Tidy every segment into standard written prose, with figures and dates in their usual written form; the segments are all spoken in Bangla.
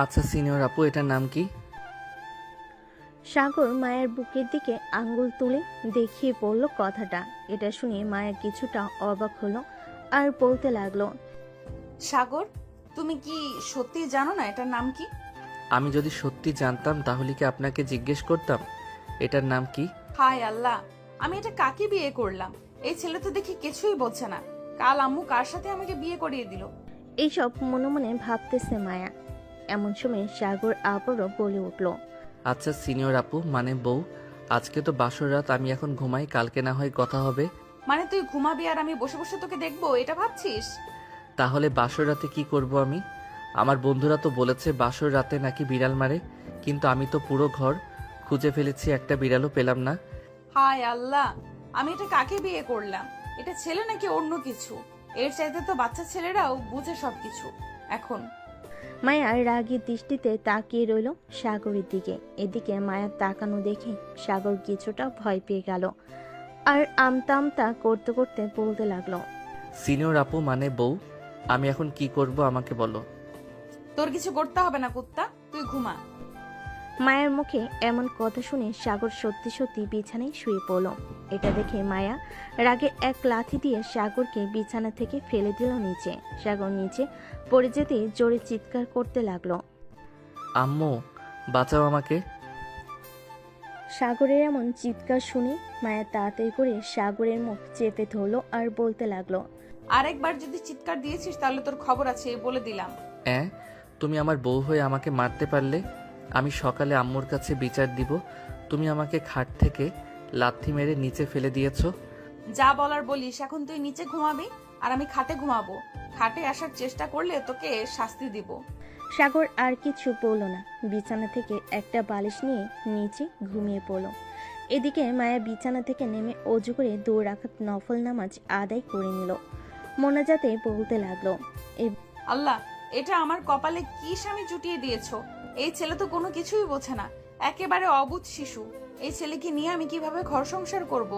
আচ্ছা সিনিয়র আপু, এটার নাম কি? সাগর মায়ের বুকের দিকে আঙ্গুল তুলে দেখিয়ে পড়ল কথাটা। এটা শুনে মায়া কিছুটা অবাক হলো আর বলতে লাগলো, সাগর, তুমি কি সত্যি জানো না এটার নাম কি? আমি যদি সত্যি জানতাম তাহলে কি আপনাকে জিজ্ঞেস করতাম এটার নাম কি? হায় আল্লাহ, আমি এটা কাকে বিয়ে করলাম? এই ছেলে তো দেখি কিছুই বোঝে না। কাল আম্মু কার সাথে আমাকে বিয়ে করিয়ে দিল? এইসব মনে মনে ভাবতেছে মায়া। এমন সময় সাগর আবারও বলে উঠল, আচ্ছা সিনিয়র আপু, মানে বউ, আজকে তো বাসর রাত, আমি এখন ঘুমাই, কালকে না হয় কথা হবে। মানে তুই ঘুমাবি আর আমি বসে বসে তোকে দেখবো, এটা ভাবছিস? তাহলে বাসর রাতে কি করব আমি? আমার বন্ধুরা তো বলেছে বাসর রাতে নাকি বিড়াল মারে, কিন্তু আমি তো পুরো ঘর খুঁজে ফেলেছি, একটা বিড়ালও পেলাম না। হায় আল্লাহ, আমি এটা কাকে বিয়ে করলাম? এটা ছেলে নাকি অন্য কিছু? এর চাইতে তো বাচ্চা ছেলেরাও বুঝে সবকিছু এখন। মায়া রাগী দৃষ্টিতে তাকিয়ে রইল সাগরের দিকে। এদিকে মায়ার তাকানো দেখে সাগর কিছুটা ভয় পেয়ে গেল আর আমতা আমতা করতে করতে বলতে লাগলো, সিনিয়র আপু মানে বউ, আমি এখন কি করব আমাকে বলো। তোর কিছু করতে হবে না কুত্তা, তুই ঘুমা। মায়ের মুখে এমন কথা শুনে সাগর সত্যি সত্যি বিছানায় শুয়ে পড়ল। এটা দেখে মায়া রাগে এক লাথি দিয়ে সাগরকে বিছানা থেকে ফেলে দিল নিচে। সাগর নিচে পড়ে যেতে জোরে চিৎকার করতে লাগলো। আম্মু, বাঁচাও আমাকে। সাগরের এমন চিৎকার শুনে মায়া তাড়াতাড়ি করে সাগরের মুখ চেপে ধরলো আর বলতে লাগলো, আরেকবার যদি চিৎকার দিয়েছিস তাহলে তোর খবর আছে, বলে দিলাম। তুমি আমার বউ হয়ে আমাকে মারতে পারলে? আমি সকালে আম্মুর কাছে বিচার দিব। তুমি আমাকে খাট থেকে লাথি মেরে নিচে ফেলে দিয়েছো। যা বলার বলিস, এখন তুই নিচে ঘুমাবি আর আমি খাটে ঘুমাবো। খাটে আসার চেষ্টা করলে তোকে শাস্তি দিব। সাগর আর কিছু বলল না, বিছানা থেকে একটা বালিশ নিয়ে নিচে ঘুমিয়ে পড়ল। এদিকে মায়া বিছানা থেকে নেমে অজু করে 2 রাকাত নফল নামাজ আদায় করে নিল। মোনাজাতে বলতে লাগলো, আল্লাহ, এটা আমার কপালে কি স্বামী জুটিয়ে দিয়েছো? এই ছেলে তো কোনো কিছুই বোঝে না, একেবারে অবুঝ শিশু। এই ছেলেকে নিয়ে আমি কিভাবে ঘর সংসার করব?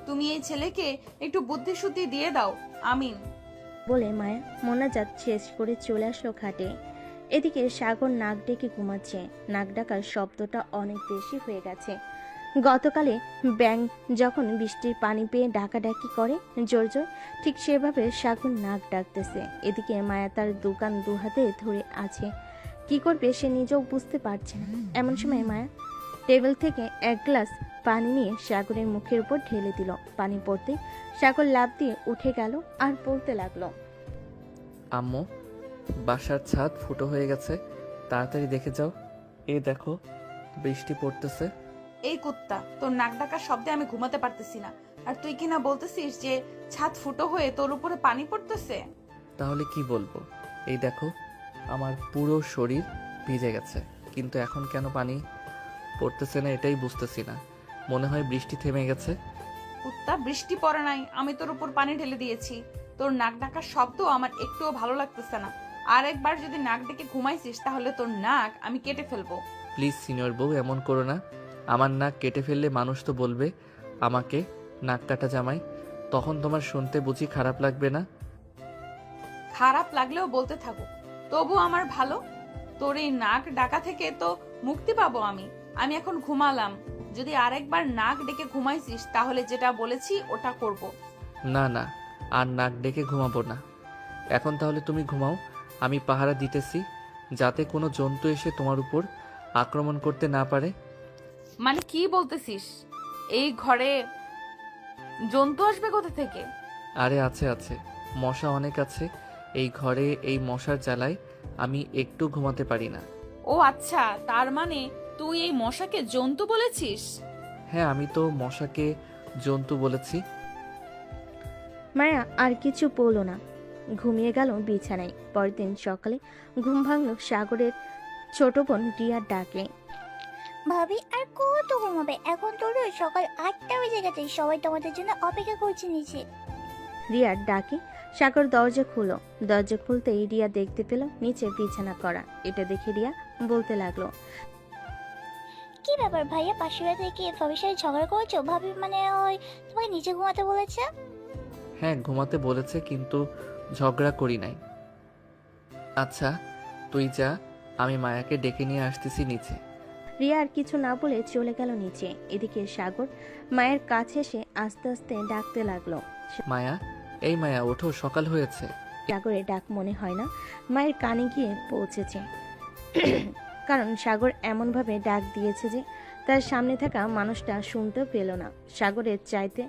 তুমি এই ছেলেকে একটু বুদ্ধি শুদ্ধি দিয়ে দাও, আমিন। বলে মায়া মোনাজাত শেষ করে চলে আসলো খাটে। এদিকে সাগর নাক ডেকে ঘুমাচ্ছে। নাক ডাকার শব্দটা অনেক বেশি হয়ে গেছে। গতকালে ব্যাঙ যখন বৃষ্টির পানি পেয়ে ডাকাডাকি করে জোর জোর, ঠিক সেভাবে সাগর নাক ডাকতেছে। এদিকে মায়া তার দোকান 2 হাতে ধরে আছে, কি করবে সে নিজেও বুঝতে পারছে না। এমন সময় মায়া টেবিল থেকে এক গ্লাস পানি নিয়ে সাগরের মুখের উপর ঢেলে দিল। পানি পড়তে সাগর লাফ দিয়ে উঠে গেল আর বলতে লাগলো, আম্মু, বাসার ছাদ ফুটো হয়ে গেছে, তাড়াতাড়ি দেখে যাও। এই দেখো, বৃষ্টি পড়তেছে। এই কুত্তা, তোর নাক ডাকার শব্দে আমি ঘুমাতে পারতেছি না, আর তুই কিনা বলতেছিস যে ছাদ ফুটো হয়ে তোর উপরে পানি পড়তেছে। তাহলে কি বলবো? এই দেখো, আমার পুরো শরীর ভিজে গেছে, কিন্তু এখন কেন পানি পড়তেছে না এটাই বুঝতেছি না। মনে হয় বৃষ্টি থেমে গেছে। কুত্তা, বৃষ্টি পড়ে নাই, আমি তোর উপর পানি ঢেলে দিয়েছি। তোর নাক ডাকার শব্দ আমার একটুও ভালো লাগতেছে না। আর একবার যদি নাক ডেকে ঘুমাইছিস তাহলে তোর নাক আমি কেটে ফেলবো। প্লিজ সিনিয়র বউ, এমন করো না। আমার নাক কেটে ফেললে মানুষ তো বলবে আমাকে নাক কাটা জামাই, তখন তোমার শুনতে বুঝি খারাপ লাগবে না? খারাপ লাগলেও বলতে থাকুক, তবু আমার ভালো। তোর এই নাক ডাকা থেকে তো মুক্তি পাবো আমি। আমি এখন ঘুমালাম, যদি আরেকবার নাক ডেকে ঘুমাইছিস তাহলে যেটা বলেছি ওটা করব। না না, আর নাক ডেকে ঘুমাবো না। এখন তাহলে তুমি ঘুমাও, আমি পাহারা দিতেছি, যাতে কোনো জন্তু এসে তোমার উপর আক্রমণ করতে না পারে। মানে কি বলতেছিস? এই ঘরে জন্তু আসবে কোথা থেকে? আরে আছে আছে, মশা অনেক আছে এই ঘরে, এই মশার জ্বালায় আমি একটু ঘুমাতে পারি না। ও আচ্ছা, তার মানে তুই এই মশাকে জন্তু বলেছিস? হ্যাঁ, আমি তো মশাকে জন্তু বলেছি। মায়া আর কিছু বলল না, ঘুমিয়ে গেল বিছানায়। পরের দিন সকালে ঘুম ভাঙল সাগরের ছোট বোন রিয়ার ডাকে। ভাবি আর কত ঘুমাবে? এখন তো রোজ সকাল 8টা বেজে গেছে, সবাই তোমাদের জন্য অপেক্ষা করছে নিচে। রিয়ার ডাকে সাগর দরজা খুলো। দরজা খুলতেই রিয়া দেখতে পেল নিচে বিছানা করা। এটা দেখে রিয়া বলতে লাগলো, কি ব্যাপার ভাইয়া, পাশের বাড়ি থেকে ভাবির সাথে ঝগড়া করেছো? ভাবি মানে ওই তোমাকে নিচে ঘুমাতে বলেছে? হ্যাঁ, ঘুমাতে বলেছে, কিন্তু ঝগড়া করি নাই। আচ্ছা তুই যা, আমি মায়াকে ডেকে নিয়ে আসতেছি নিচে। রিয়া আর কিছু না বলে চলে গেল নিচে। এদিকে সাগর মায়ের কাছে এসে আস্তে আস্তে ডাকতে লাগলো। মায়া, এই মায়া ওঠো, সকাল হয়েছে। সাগরের ডাক মনে হয় না মায়ের কানে গিয়ে পৌঁছেছে, কারণ সাগর এমনভাবে ডাক দিয়েছে যে তার সামনে থাকা মানুষটা শুনতেও পেল না। সাগরের চাইতে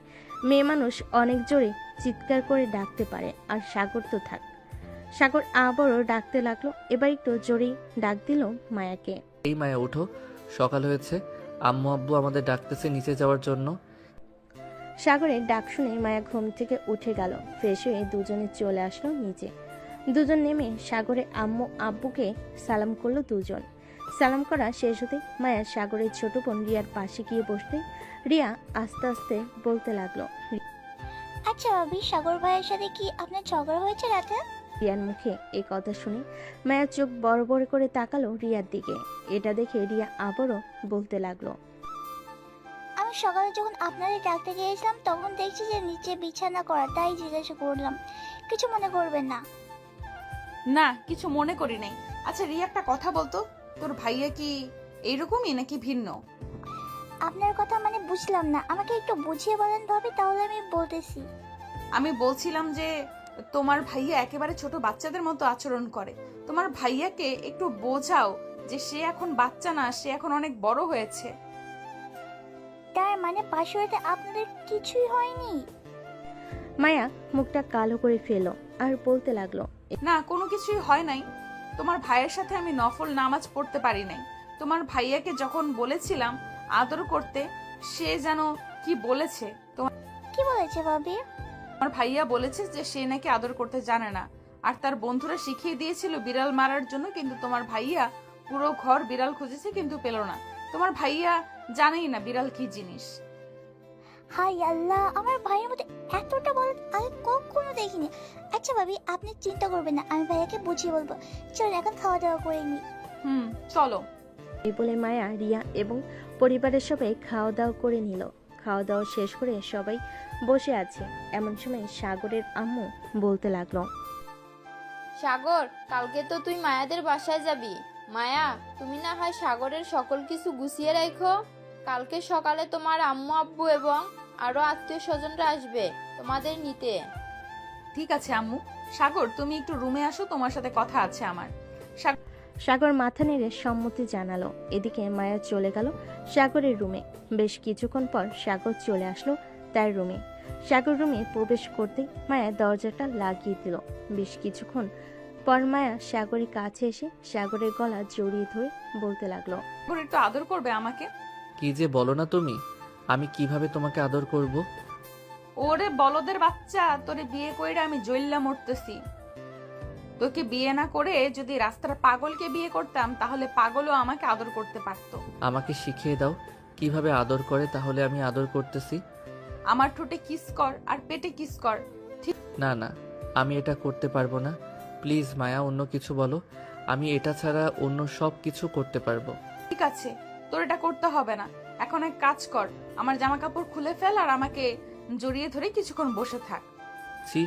মেয়ে মানুষ অনেক জোরে চিৎকার করে ডাকতে পারে, আর সাগর তো থাক। সাগর আবারও ডাকতে লাগলো, এবার একটু জোরেই ডাক দিল মায়াকে। এই মায়া ওঠো, সকাল হয়েছে। আম্মু আব্বু আমাদের ডাকতেছে নিচে যাওয়ার জন্য। সাগরের ডাক শুনে মায়া ঘুম থেকে উঠে গেল। ফ্রেশ হয়ে দুজনে চলে আসলো নিচে। দুজন নেমে সাগরের আম্মু আব্বুকে সালাম করলো দুজন। সালাম করা শেষ হতে মায়া সাগরের ছোট বোন রিয়ার পাশে গিয়ে বসতে রিয়া আস্তে আস্তে বলতে লাগলো। আচ্ছা ভাবি, সাগর ভাইয়ের সাথে কি আপনার ঝগড়া হয়েছে রাতে? রিয়ার মুখে এই কথা শুনে মায়া চোখ বড় বড় করে তাকালো রিয়ার দিকে। এটা দেখে রিয়া আবারও বলতে লাগলো। আমি সকালে যখন আপনাদের ডাকতে গিয়েছিলাম তখন দেখছি যে নিচে বিছানা করা, তাই জিজ্ঞাসা করলাম। কিছু মনে করবেন না। না, কিছু মনে করি নাই। আচ্ছা রিয়া, একটা কথা বলতো, তোর ভাইয়া কি এইরকমই নাকি ভিন্ন? আপনার কথা মানে বুঝলাম না, আমাকে একটু বুঝিয়ে বলেন ভাবি, তাহলে আমি বলতেছি। আমি বলছিলাম যে তোমার ভাইয়া একেবারে ছোট বাচ্চাদের মতো আচরণ করে। তোমার ভাইয়াকে একটু বোঝাও যে সে এখন বাচ্চা না, সে এখন অনেক বড় হয়েছে। তার মানে পাশে আপনাদের কিছুই হয়নি? মায়া মুখটা কালো করে ফেলো আর বলতে লাগলো। না, কোনো কিছুই হয় নাই। তোমার ভাইয়ের সাথে আমি নফল নামাজ পড়তে পারি নাই। তোমার ভাইয়াকে যখন বলেছিলাম আদর করতে, সে যেন কি বলেছে। কি বলেছে ভাবি? তোমার ভাইয়া বলেছে যে সে নাকি আদর করতে জানে না, আর তার বন্ধুরা শিখিয়ে দিয়েছিল বিড়াল মারার জন্য, কিন্তু তোমার ভাইয়া পুরো ঘর বিড়াল খুঁজেছে কিন্তু পেল না। তোমার ভাইয়া জানেই না বিড়াল কি জিনিস। হাই আল্লাহ, আমার ভাইয়ের মধ্যে এতটা বড় আগে কখনো দেখিনি। আচ্ছা ভাবি, আপনি চিন্তা করবেন না, আমি ভাইয়াকে বুঝিয়ে বলবো। চল এখন খাওয়া দাওয়া করে নি। চলো। এই বলে মায়া রিয়া এবং পরিবারের সবাই খাওয়া দাওয়া করে নিল। খাওয়া দাওয়া শেষ করে সবাই বসে আছে। এমন সময় সাগরের আম্মু বলতে লাগলো। সাগর, কালকে তো তুই মায়াদের বাসায় যাবি। মায়া, তুমি না হয় সাগরের সকল কিছু গুছিয়ে রাখো। কালকে সকালে তোমার আম্মু আব্বু এবং আরো আত্মীয় স্বজনরা আসবে তোমাদের নিতে। ঠিক আছে আম্মু। সাগর, তুমি একটু রুমে আসো, তোমার সাথে কথা আছে আমার। সাগর মাথা নেড়ে সম্মতি জানালো। এদিকে মায়া চলে গেল সাগরের রুমে। বেশ কিছুক্ষণ পর সাগর চলে আসলো তার রুমে। সাগর রুমে প্রবেশ করতেই মায়া দরজাটা লাগিয়ে দিল। বেশ কিছুক্ষণ পর মায়া সাগরের কাছে এসে সাগরের গলা জড়িয়ে ধরে বলতে লাগলো। সাগর, একটু আদর করবে আমাকে? কি যে বলো না তুমি, আমি কিভাবে তোমাকে আদর করব? ওরে বলদের বাচ্চা, তোরে বিয়ে কইরা আমি জইল্লা মরতেছি। তোকে বিয়ে না করে যদি রাস্তার পাগলকে বিয়ে করতাম, তাহলে পাগলও আমাকে আদর করতে পারতো। আমাকে শিখিয়ে দাও কিভাবে আদর করে, তাহলে আমি আদর করতেছি। আমার ঠোঁটে কিস কর আর পেটে কিস কর। না না, আমি এটা করতে পারবো না। প্লিজ মায়া, অন্য কিছু বলো। আমি এটা ছাড়া অন্য সব কিছু করতে পারবো। ঠিক আছে, তোর এটা করতে হবে না। এখন এক কাজ কর, আমার জামা কাপড় খুলে ফেল আর আমাকে জড়িয়ে ধরে কিছুক্ষণ বসে থাক। ছি,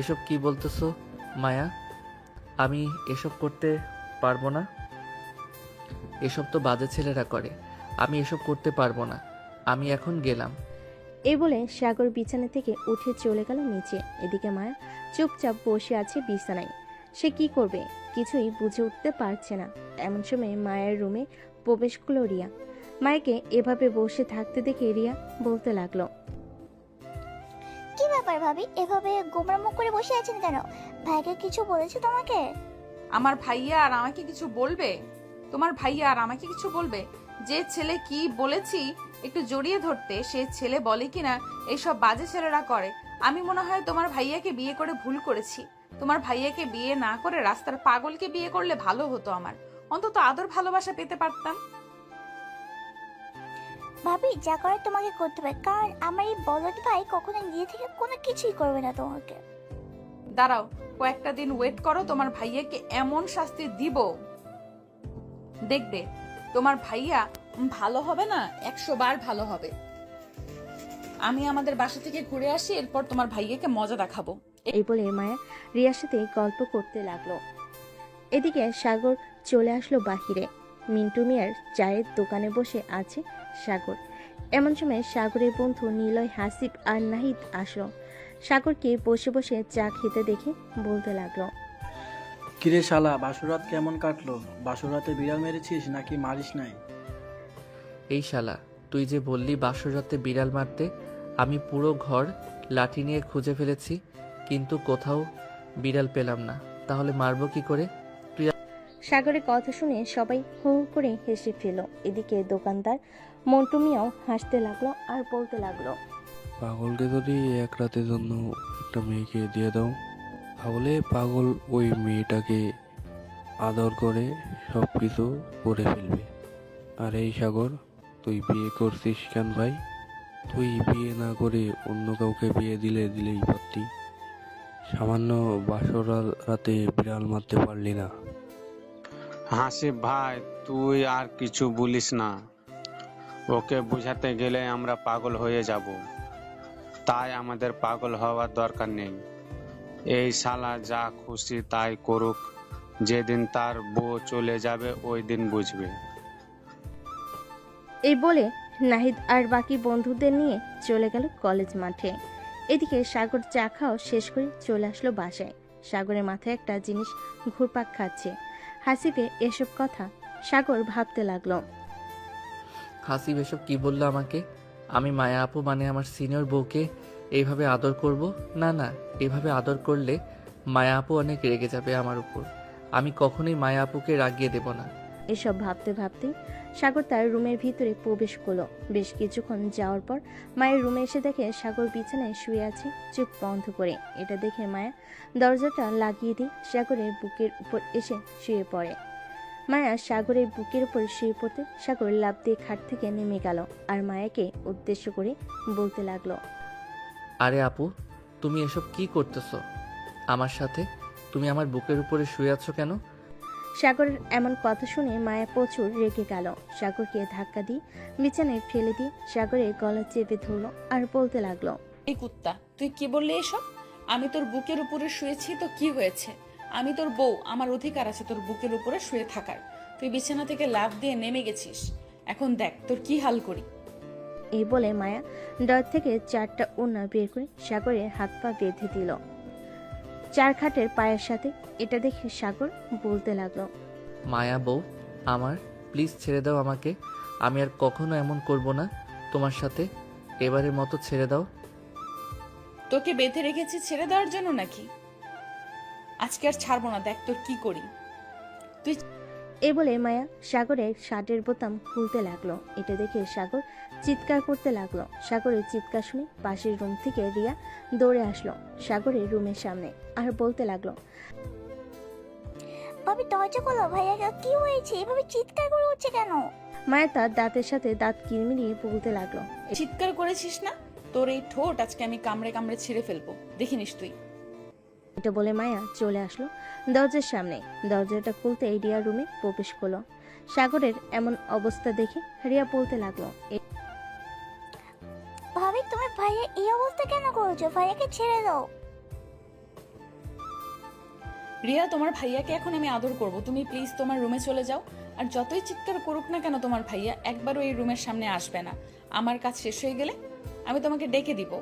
এসব কি বলতেছো মায়া? আমি এসব করতে পারবো না। এসব তো বাজে ছেলেরা করে, আমি এসব করতে পারবো না। আমি এখন গেলাম। এই বলে সাগর বিছানা থেকে উঠে চলে গেল নিচে। এদিকে মায়া চুপচাপ বসে আছে বিছানায়। সে কি করবে কিছুই বুঝে উঠতে পারছে না। এমন সময় মায়ের রুমে প্রবেশ করলো রিয়া। মায়াকে এভাবে বসে থাকতে দেখে রিয়া বলতে লাগলো। কি ব্যাপার ভাবি, এভাবে গোমরা মুখ করে বসে আছেন কেন? ভাইকে কিছু বলেছে তোমাকে? আমার ভাইয়া আর আমাকে কিছু বলবে? তোমার ভাইয়া আর আমাকে কিছু বলবে? যে ছেলে কি বলেছি একটু জড়িয়ে ধরতে, সে ছেলে বলে কিনা এইসব বাজে ছেলেরা করে। আমি মনে হয় তোমার ভাইয়াকে বিয়ে করে ভুল করেছি। তোমার ভাইয়াকে বিয়ে না করে রাস্তার পাগলকে বিয়ে করলে ভালো হতো, আমার অন্তত আদর ভালোবাসা পেতে পারতাম। ভাবি, যা করে তোমাকে করতে হবে, কারণ আমার এই বলদ ভাই কখনো নিজে থেকে কোনো কিছুই করবে না তোমাকে। দাঁড়াও, কয়েকটা দিন ওয়েট করো, তোমার ভাইয়াকে এমন শাস্তি দিব দেখবে তোমার ভাইয়া ভালো হবে না, 100 বার ভালো হবে। আমি আমাদের বাসা থেকে ঘুরে আসি, এরপর তোমার ভাইয়াকে মজা দেখাবো। এই বলে মায়া রিয়ার সাথে গল্প করতে লাগলো। এদিকে সাগর চলে আসলো বাহিরে। মিন্টু মিয়ার চায়ের দোকানে বসে আছে সাগর। এমন সময় সাগরের বন্ধু নিলয়, হাসিব আর নাহিদ আসলো। সাগরকে বসে বসে চা খেতে দেখে বলতে লাগলো, কিরে শালা, বাসুরাত কেমন কাটলো? বাসুরাতে বিড়াল মেরেছিস নাকি মারিস নাই? এই শালা, তুই যে বললি বাসর রাতে বিড়াল মারতে, আমি পুরো ঘর লাঠি নিয়ে খুঁজে ফেলেছি, কিন্তু কোথাও বিড়াল পেলাম না। তাহলে মারবো কি করে? সাগরের কথা শুনে সবাই হু হু করে হেসে ফেল। এদিকে দোকানদার মন্টু মিয়াও হাসতে লাগলো আর বলতে লাগলো, পাগলকে যদি এক রাতের জন্য একটা মেয়েকে দিয়ে দাও, তাহলে পাগল ওই মেয়েটাকে আদর করে সব কিছু করে ফেলবে। আর এই সাগর, তুই বিয়ে করছিস কেন ভাই? তুই বিয়ে না করে অন্য কাউকে বিয়ে দিলেই পারতি। সামান্য বাসর রাতে বিড়াল মারতে পারলি না। হাসিব ভাই, তুই আর কিছু বলিস না। ওকে বুঝাতে গেলে আমরা পাগল হয়ে যাব, তাই আমাদের পাগল হওয়ার দরকার নেই। এই শালা যা খুশি তাই করুক, যেদিন তার বউ চলে যাবে ওই দিন বুঝবে। এই বলে নাহিদ আর বাকি বন্ধুদের নিয়ে চলে গেল কলেজ মাঠে। এদিকে সাগর চা খাওয়া শেষ করে চলে আসলো বাসায়। সাগরের মাথায় একটা জিনিস ঘুরপাক খাচ্ছে। হাসিবে এসব কথা সাগর ভাবতে লাগলো। হাসিব এসব কি বললো আমাকে? আমি মায়া আপু মানে আমার সিনিয়র বউকে এইভাবে আদর করব? না না, এভাবে আদর করলে মায়া আপু অনেক রেগে যাবে আমার উপর। আমি কখনোই মায়া আপুকে রাগিয়ে দেব না। এসব ভাবতে ভাবতে সাগর তার রুমের ভিতরে প্রবেশ করলো। বেশ কিছুক্ষণ যাওয়ার পর মায়ের রুমে এসে দেখে সাগর বিছানায় শুয়ে আছে চোখ বন্ধ করে। এটা দেখে মায়া দরজাটা লাগিয়ে দিয়ে সাগরের বুকের উপর এসে শুয়ে পড়ে। মায়া সাগরের বুকের উপর শুয়ে পড়তে সাগর লাফ দিয়ে খাট থেকে নেমে গেল আর মায়াকে উদ্দেশ্য করে বলতে লাগলো, আরে আপু, তুমি এসব কি করতেছো আমার সাথে? তুমি আমার বুকের উপরে শুয়ে আছো কেন? সাগরের এমন কথা শুনে মায়া প্রচুর রেগে গেল। সাগরকে ধাক্কা দিয়ে বিছানায় ফেলে দিয়ে সাগরের গলা চেপে ধরলো আর বলতে লাগলো, এই কুত্তা, তুই কি বললি এসব? আমি তোর বুকের উপরে শুয়েছি তো কি হয়েছে? আমি তোর বউ, আমার অধিকার আছে তোর বুকের উপরে শুয়ে থাকার। তুই বিছানা থেকে লাফ দিয়ে নেমে গেছিস, এখন দেখ তোর কি হাল করি। এই বলে মায়া ডর থেকে 4টা ওড়না বের করে সাগরের হাত পা বেঁধে দিল চার খাটের পায়ের সাথে। এটা দেখে সাগর বলতে লাগলো, মায়া বউ আমার, প্লিজ ছেড়ে দাও আমাকে। আমি আর কখনো এমন করব না তোমার সাথে। এবারের মতো ছেড়ে দাও। তোকে বেঁধে রেখেছি ছেড়ে দেওয়ার জন্য নাকি? আজকে আর ছাড়বো না, দেখ তোর কি করি। এই বলে মায়া সাগরের শার্টের বোতাম খুলতে লাগলো। এটা দেখে সাগর চিৎকার করতে লাগলো। সাগরের চিৎকার শুনে পাশের রুম থেকে রিয়া দৌড়ে আসলো সাগরের রুমের সামনে আর বলতে লাগলো, ভাবি দরজা খোলো, ভাইয়া কি হয়েছে? এভাবে চিৎকার করে উঠছে কেন? মায়া তার দাঁতের সাথে দাঁত কিরমিরিয়ে বলতে লাগলো, চিৎকার করেছিস না? তোর এই ঠোঁট আজকে আমি কামড়ে কামড়ে ছিঁড়ে ফেলবো, দেখিনিস তুই। এটা বলে মায়া চলে আসলো দরজার সামনে। দরজাটা খুলতে রিয়া রুমে প্রবেশ করলো। সাগরের এমন অবস্থা দেখে রিয়া বলতে লাগলো, ভাবি তুমি ভাইয়া এই অবস্থা কেন করেছো? ভাইয়াকে ছেড়ে দাও। রিয়া, তোমার ভাইয়াকে এখন আমি আদর করব, তুমি প্লিজ তোমার রুমে চলে যাও। আর যতই চিৎকার করুক না কেন তোমার ভাইয়া, একবারও এই রুমের সামনে আসবে না। আমার কাজ শেষ হয়ে গেলে আমি তোমাকে ডেকে দিব।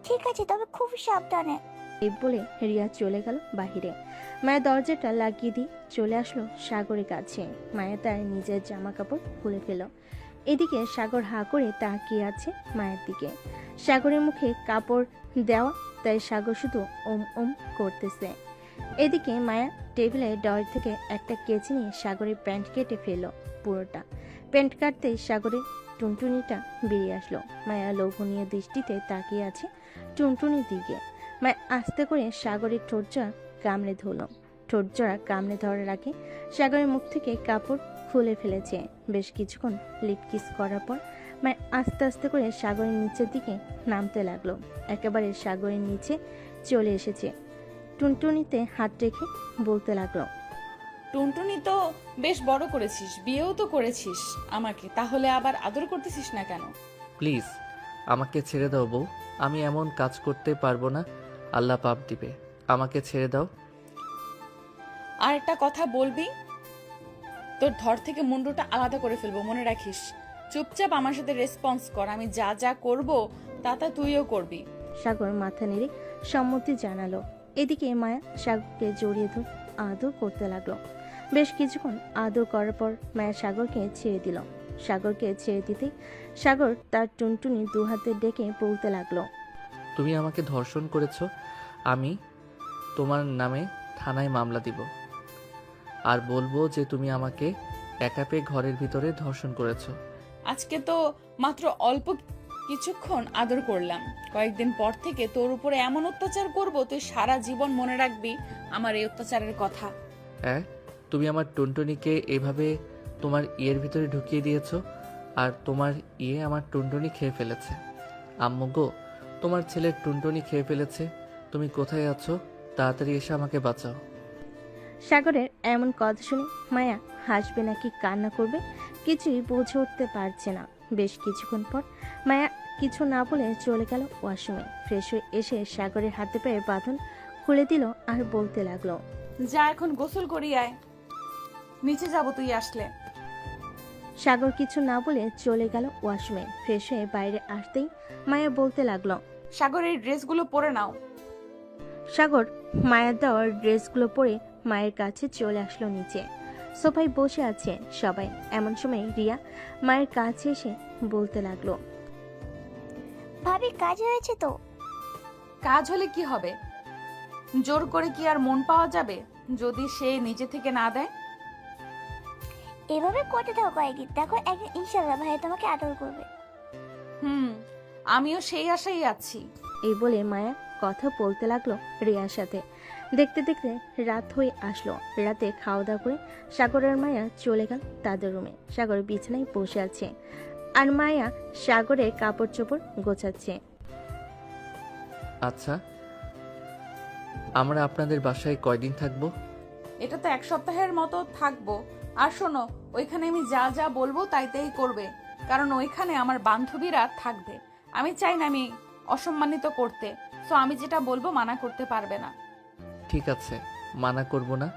ঠিক আছে, তবে খুব সাবধানে। এই বলে রিয়া চলে গেল বাহিরে। মায়া দরজাটা লাগিয়ে দিয়ে চলে আসলো সাগরের কাছে। মায়া তার নিজের জামা কাপড় খুলে ফেল। এদিকে সাগর হা করে তাকিয়ে আছে মায়ের দিকে। সাগরের মুখে কাপড় দেওয়া, তাই সাগর শুধু ওম ওম করতেছে। এদিকে মায়া টেবিলে ডয়ের থেকে একটা কেচি নিয়ে সাগরের প্যান্ট কেটে ফেলল পুরোটা। প্যান্ট কাটতেই সাগরের টুনটুনিটা বেরিয়ে আসলো। মায়া লোভনীয় দৃষ্টিতে তাকিয়ে আছে টুনটুনির দিকে। মায়া আস্তে করে সাগরের ঠোঁটজোড়া কামড়ে ধরল। ঠোঁটজোড়া কামড়ে ধরার আগে সাগরের মুখ থেকে কাপড় খুলে ফেলেছে। বেশ কিছুক্ষণ লিপ কিস করার পর মায়া আস্তে আস্তে করে সাগরের নিচের দিকে নামতে লাগলো। একেবারে সাগরের নিচে চলে এসেছে। টুনটুনিতে হাত রেখে বলতে লাগলো, টুনটুনি তো বেশ বড় করেছিস, বিয়েও তো করেছিস আমাকে, তাহলে আবার আদর করতেছিস না কেন? প্লিজ আমাকে ছেড়ে দাও বউ, আমি এমন কাজ করতে পারবো না, আল্লাহ পাপ দিবে। আমাকে ছেড়ে দাও। আর একটা কথা বলবি, তোর ধর থেকে মুন্ডুটা আলাদা করে ফেলবো, মনে রাখিস। চুপচাপ আমার সাথে রেসপন্স কর, আমি যা যা করব তা তা তুইও করবি। সাগর মাথা নেড়ে সম্মতি জানালো। এদিকে মায়া সাগরকে জড়িয়ে ধরে আদর করতে লাগলো। বেশ কিছুক্ষণ আদর করার পর মায়া সাগরকে ছেড়ে দিল। সাগরকে ছেড়ে দিতে সাগর তার টুনটুনি দু হাতে ডেকে বলতে লাগলো। তুমি আমাকে ধর্ষণ করেছো, আমি তোমার নামে থানায় মামলা দিব, আর বলবো যে তুমি আমাকে একা পেয়ে ঘরের ভিতরে ধর্ষণ করেছো। আজকে তো মাত্র অল্প কিছুক্ষণ আদর করলাম, কয়েকদিন পর থেকে তোর উপরে এমন অত্যাচার করব তুই সারা জীবন মনে রাখবি আমার এই অত্যাচারের কথা। হ্যাঁ, তুমি আমার টুনটুনিকে এভাবে তোমার ইয়ের ভিতরে ঢুকিয়ে দিয়েছো, আর তোমার ইয়ে আমার টুনটুনি খেয়ে ফেলেছে। আম্মু গো, তোমার ছেলের টুনটুনি খেয়ে ফেলেছে। তুমি কোথায় আছো? তাড়াতাড়ি এসে আমাকে বাঁচাও। সাগরের এমন কথা শুনে মায়া হাসবে নাকি কান্না করবে কিছুই বুঝে উঠতে পারছে না। বেশ কিছুক্ষণ পর মায়া কিছু না বলে চলে গেল ওয়াশরুমে। ফ্রেশ হয়ে এসে সাগরের হাতে পায়ে বাঁধন খুলে দিল আর বলতে লাগলো। যা এখন গোসল করি আয়, নিচে যাব তুই আসলে। সাগর কিছু না বলে চলে গেল ওয়াশরুমে। ফ্রেশ হয়ে বাইরে আসতেই মায়া বলতে লাগলো। সাগর এই ড্রেসগুলো পরে নাও। সাগর মায়ের দেওয়ার ড্রেসগুলো পরে মায়ের কাছে চলে আসলো নিচে। সোফায় বসে আছে সবাই। এমন সময় রিয়া মায়ের কাছে এসে বলতে লাগলো। ভাবি কাজ হয়েছে তো? কাজ হলে কি হবে, জোর করে কি আর মন পাওয়া যাবে যদি সে নিজে থেকে না দেয়? এভাবে করতে থাকো কয়েকদিন, দেখো একদিন ইনশাল্লাহ ভাইয়া তোমাকে আদর করবে। আমিও সেই আশাই আছি। এই বলে মায়া কথা বলতে লাগলো রিয়ার সাথে। দেখতে দেখতে রাত হয়ে আসলো। রাতে খাওয়া দাওয়া করে সাগর আর মায়া চলে গেল তাদের রুমে। সাগর বিছানায় বসে আছে আর মায়া সাগরের কাপড় চোপড় গোছাচ্ছে। আচ্ছা, আমরা আপনাদের বাসায় কয়দিন থাকবো? এটা তো 1 সপ্তাহের মতো থাকবো। আর শোনো, ওইখানে আমি যা যা বলবো তাই তাই করবে, কারণ ওইখানে আমার বান্ধবীরা থাকবে। আমি চাই না আমি অসম্মানিত করতে, তো আমি যেটা বলবো মানা করতে পারবে না। ঠিক আছে, মানা করব না,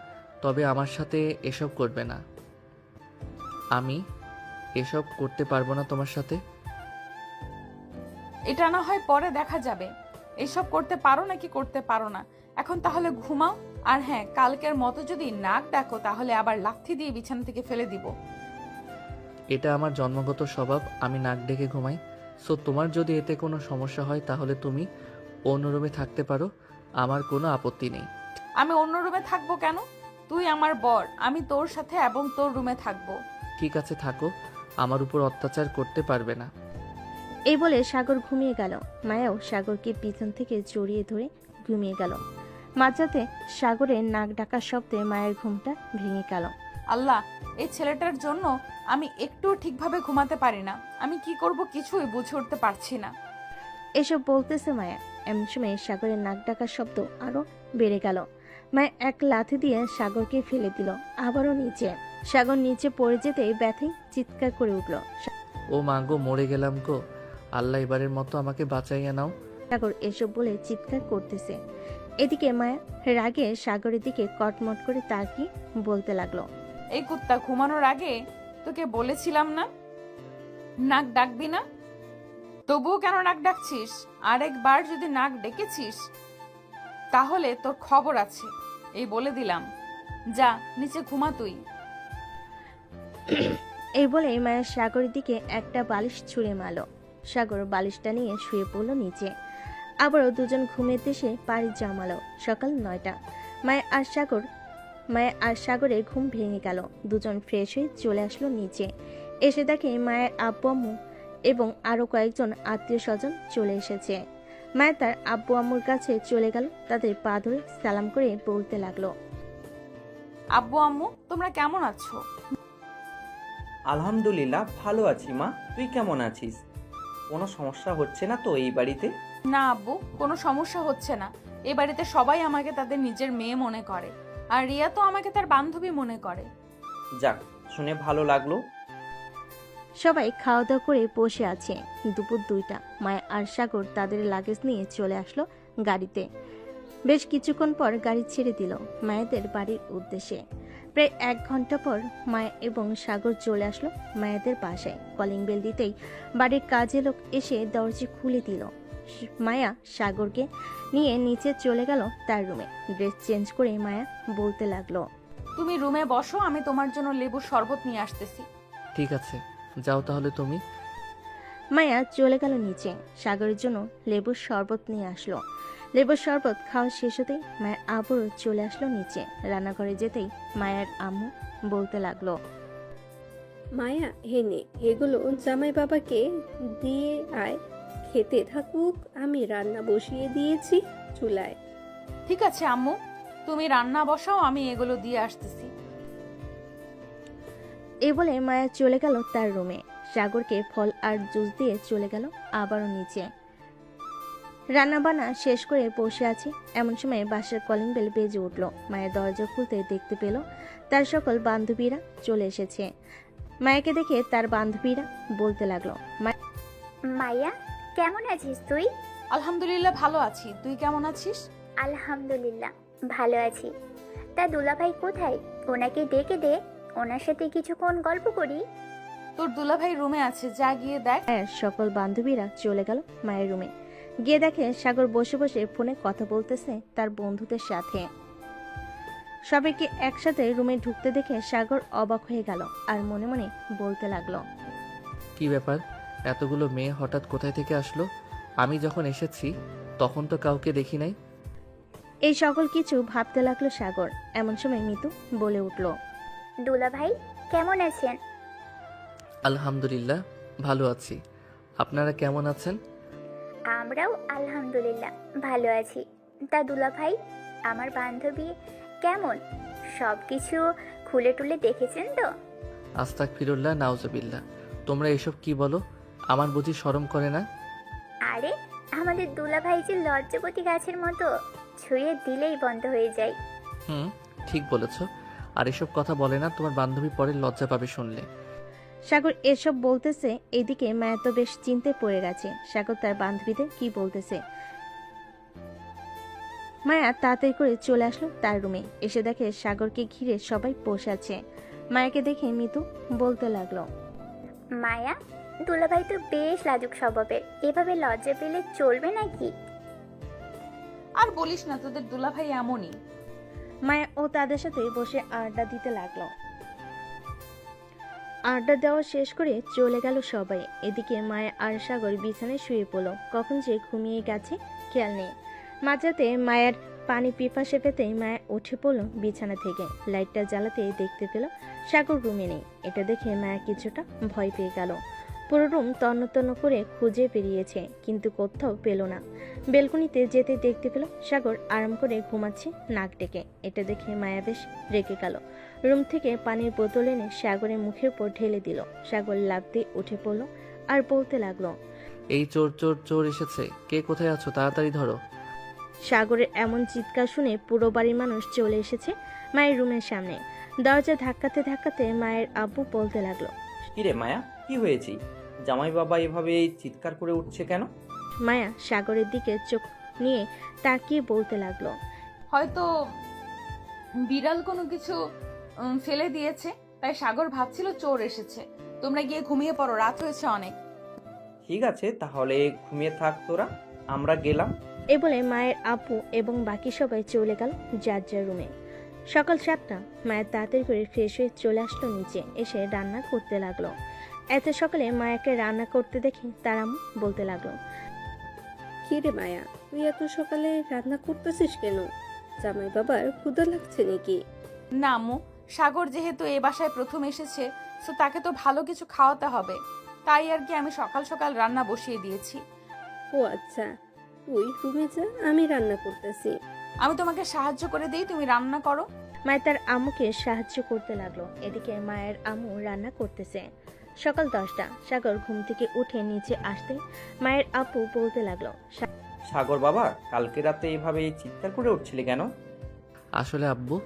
তবে আমার সাথে এসব করবে না। আমি এসব করতে পারবো না তোমার সাথে। এটা না হয় পরে দেখা যাবে, এসব করতে পারো নাকি করতে পারো না। এখন তাহলে ঘুমাও। আর হ্যাঁ, কালকের মতো যদি নাক ডাকো তাহলে আবার লাথি দিয়ে বিছানা থেকে ফেলে দিব। এটা আমার জন্মগত স্বভাব, আমি নাক ডেকে ঘুমাই। সো তোমার যদি এতে কোনো সমস্যা হয় তাহলে তুমি অন্য রুমে থাকতে পারো, আমার কোনো আপত্তি নেই। আমি অন্য রুমে থাকবো কেন? তুই আমার বর, আমি তোর সাথে এবং তোর রুমে থাকবো। ঠিক আছে, থাকো, আমার উপর অত্যাচার করতে পারবে না। এই বলে সাগর ঘুমিয়ে গেল। মায়াও সাগরকে পিছন থেকে জড়িয়ে ধরে ঘুমিয়ে গেল। মাঝরাতে সাগরের নাক ডাকার শব্দে মায়ের ঘুমটা ভেঙে গেল। আল্লাহ, এই ছেলেটার জন্য আমি একটু ঠিকভাবে ঘুমাতে পারি না। আমি কি করব কিছুই বুঝে উঠতে পারছি না। এসব বলতেছে মায়া। এমন সময় সাগরের নাক ডাকার শব্দ আরো বেড়ে গেল। মায়া এক লাথি দিয়ে সাগরকে ফেলে দিল আবারও নিচে। সাগর নিচে পড়ে যেতেই ব্যথায় চিৎকার করে উঠল। ও মা গো, মরে গেলাম গো, আল্লাহ এবারের মতো আমাকে বাঁচাইয়া নাও। সাগর এসব বলে চিৎকার করতেছে। এদিকে মায়া রাগে সাগরের দিকে কটমট করে তাকিয়ে বলতে লাগলো। এই কুত্তা, ঘুমানোর আগে তোকে বলেছিলাম না নাক ডাকবি না? তবুও কেন নাক ডাকছিস? আরেকবার যদি নাক ডেকেছিস তাহলে তোর খবর আছে, এই বলে দিলাম। যা নিচে ঘুমা তুই। এই বলে মায়া সাগরের দিকে একটা বালিশ ছুঁড়ে মারল। সাগর বালিশটা নিয়ে শুয়ে পড়ল নিচে। আবারও দুজন ঘুমের দেশে পাড়ি জমালো। সকাল 9টা। মায়া আর সাগরের ঘুম ভেঙে গেল। দুজন ফ্রেশ হয়ে চলে আসলো নিচে। এসে দেখে মায়ের আব্বু আম্মু এবং আরো কয়েকজন আত্মীয় স্বজন চলে এসেছে। মায়া তার আব্বু আম্মুর কাছে চলে গেল। তাদের পা ধরে সালাম করে বলতে লাগলো। আব্বু আম্মু, তোমরা কেমন আছো? আলহামদুলিল্লাহ ভালো আছি মা, তুই কেমন আছিস? কোনো সমস্যা হচ্ছে না তো এই বাড়িতে? না আব্বু, কোনো সমস্যা হচ্ছে না। এ বাড়িতে সবাই আমাকে তাদের নিজের মেয়ে মনে করে, আর রিয়া তো আমাকে তার বান্ধবী মনে করে। যাক, শুনে ভালো লাগলো। সবাই খাওয়া দাওয়া করে বসে আছে। দুপুর 2টা। মায়া আর সাগর তাদের লাগেজ নিয়ে চলে আসলো গাড়িতে। বেশ কিছুক্ষণ পর গাড়ি ছেড়ে দিল মায়াদের বাড়ির উদ্দেশ্যে। প্রায় 1 ঘন্টা পর মায়া এবং সাগর চলে আসলো মায়াদের বাসায়। কলিং বেল দিতেই বাড়ির কাজে লোক এসে দরজা খুলে দিল। মায়া সাগরকে নিয়ে নিচে চলে গেল তার রুমে। ড্রেস চেঞ্জ করে মায়া বলতে লাগলো, তুমি রুমে বসো, আমি তোমার জন্য লেবুর শরবত নিয়ে আসতেছি। ঠিক আছে, যাও তাহলে তুমি। মায়া চলে গেল নিচে, সাগরের জন্য লেবুর শরবত নিয়ে আসলো। লেবুর শরবত খাওয়া শেষ হতেই মায়ের আবারও চলে আসলো নিচে। রান্নাঘরে যেতেই মায়ের আম্মু বলতে লাগলো, মায়া হেনে এগুলো জামাই বাবাকে দিয়ে আয়, খেতে থাকুক, আমি রান্না বসিয়ে দিয়েছি চুলায়। ঠিক আছে আম্মু, তুমি রান্না বসাও, আমি এগুলো দিয়ে আসতেছি। এ বলে মায়া চলে গেল তার রুমে। সাগরকে ফল আর জুস দিয়ে চলে গেল আবারও নিচে। রান্নাবান্না শেষ করে বসে আছে, এমন সময় বাসার কলিং বেল বেজে উঠল। মায়ের দরজা খুলতে দেখতে পেল তার সকল বান্ধবীরা চলে এসেছে। মায়াকে দেখে তার বান্ধবীরা বলতে লাগলো, মাইয়া কেমন আছিস তুই? আলহামদুলিল্লাহ ভালো আছি, তুই কেমন আছিস? আলহামদুলিল্লাহ ভালো আছি। তা দুলাভাই কোথায়? ওনাকে ডেকে দে, ওনার সাথে কিছুক্ষণ গল্প করি। তোর দুলাভাই রুমে আছে, যা গিয়ে দেখ। মায়ের সকল বান্ধবীরা চলে গেল মায়ের রুমে। গিয়ে দেখে সাগর বসে বসে ফোনে কথা বলতেছে তার বন্ধুদের সাথে। সবাইকে একসাথে রুমে ঢুকতে দেখে সাগর অবাক হয়ে গেল আর মনে মনে বলতে লাগলো, কি ব্যাপার, এতগুলো মেয়ে হঠাৎ কোথায় থেকে আসলো? আমি যখন এসেছি তখন তো কাউকে দেখি নাই। এই সকল কিছু ভাবতে লাগলো সাগর। এমন সময় মিতু বলে উঠল, দুলাভাই কেমন আছেন? আলহামদুলিল্লাহ ভালো আছি, আপনারা কেমন আছেন? আমরাও আলহামদুলিল্লাহ ভালো আছি। তা দুলাভাই আমার বান্ধবী কেমন? সব কিছু খুলে টুলে দেখেছেন তো? আস্তাগফিরুল্লাহ নাউজুবিল্লাহ, তোমরা এসব কি বলো? আমার বুঝি শরম করে না? আরে আমাদের দুলাভাই যে লজ্জাপতি গাছের মতো, ছুঁয়ে দিলেই বন্ধ হয়ে যায়। ঠিক বলেছ। আর এসব কথা বলে না, তোমার বান্ধবী পরে লজ্জা পাবে শুনলে। সাগর এসব বলতেছে, এদিকে মায়া তো বেশ চিন্তে পড়ে গেছে সাগর তার বান্ধবীদের কি বলতেছে। মায়া তাড়াতাড়ি করে চলে আসলো তার রুমে। এসে দেখে সাগরকে ঘিরে সবাই বসে আছে। মায়াকে দেখে মিতু বলতে লাগলো, মায়া দুলাভাই তো বেশ লাজুক স্বভাবের, এভাবে লজ্জা পেলে চলবে নাকি? আর বলিস না, তোদের দুলাভাই এমনই। মায়া ও তাদের সাথে বসে আড্ডা দিতে লাগলো। আড্ডা দেওয়া শেষ করে চলে গেল সবাই। এদিকে মায়া আর সাগর বিছানায় শুয়ে পড়ল। কখন যে ঘুমিয়ে গেছে খেয়াল নেই। মাঝরাতে মায়ের পানি পিপাসে পেতেই মায়া উঠে পড়ল বিছানা থেকে। লাইটটা জ্বালাতে দেখতে পেল সাগর রুমে নেই। এটা দেখে মায়া কিছুটা ভয় পেয়ে গেল। পুরো রুম তন্ন তন্ন করে খুঁজে বেরিয়েছে, কিন্তু কোথাও পেল না। বেলকনিতে যেতে দেখতে পেল সাগর আরাম করে ঘুমাচ্ছে নাক ডেকে। এটা দেখে মায়া বেশ রেগে গেল। রুম থেকে পানির বোতল এনে সাগরের মুখের উপর ঢেলে দিল। সাগর লাফ দিয়ে উঠে পড়ল আর বলতে লাগলো, এই চোর চোর চোর এসেছে, কে কোথায় আছো, তাড়াতাড়ি ধরো। সাগরের এমন চিৎকার শুনে পুরো বাড়ির মানুষ চলে এসেছে মায়ের রুমের সামনে। দরজা ধাক্কাতে ধাক্কাতে মায়ের আব্বু বলতে লাগলো, কিরে মায়া, কি হয়েছে? জামাই বাবা এভাবে চিৎকার করে উঠছে কেন? মায়া সাগরের দিকে চোখ নিয়ে তাকিয়ে বলতে লাগলো, হয়তো বিড়াল কোনো কিছু ফেলে দিয়েছে, তাই সাগর ভাবছিল চোর এসেছে। তোমরা গিয়ে ঘুমিয়ে পড়ো, রাত হয়েছে অনেক। ঠিক আছে, তাহলে ঘুমিয়ে থাক তোরা, আমরা গেলাম। এ বলে মায়ের আব্বু এবং বাকি সবাই চলে গেল যার যার রুমে। সকাল 7টা। মায়ের তাড়াতাড়ি করে ফ্রেশ হয়ে চলে আসলো নিচে, এসে রান্না করতে লাগলো। এত সকালে মায়াকে রান্না করতে দেখে তার আম্মু বলতে লাগলো, কি রে মায়া, তুই এত সকালে রান্না করতেছিস কেন? জামাই বাবার ক্ষুধা লাগছে নাকি? না আম্মু, সাগর যেহেতু এ বাসায় প্রথম এসেছে, তো তাকে তো ভালো কিছু খাওয়াতে হবে, তাই আর কি আমি সকাল সকাল রান্না বসিয়ে দিয়েছি। ও আচ্ছা, তুই রুমে যা, আমি রান্না করতেছি। আমি তোমাকে সাহায্য করে দিই, তুমি রান্না করো। মায়ের তার আম্মুকে সাহায্য করতে লাগলো। এদিকে মায়ের আম্মু রান্না করতেছে। সকাল 10টা। সাগর ঘুম থেকে উঠে নিচে আসতে মায়ের আব্বু বলতে লাগলো, সাগর বাবা, কালকে রাতে এভাবে চিৎকার করে উঠছিলে কেন? আসলে আব্বু,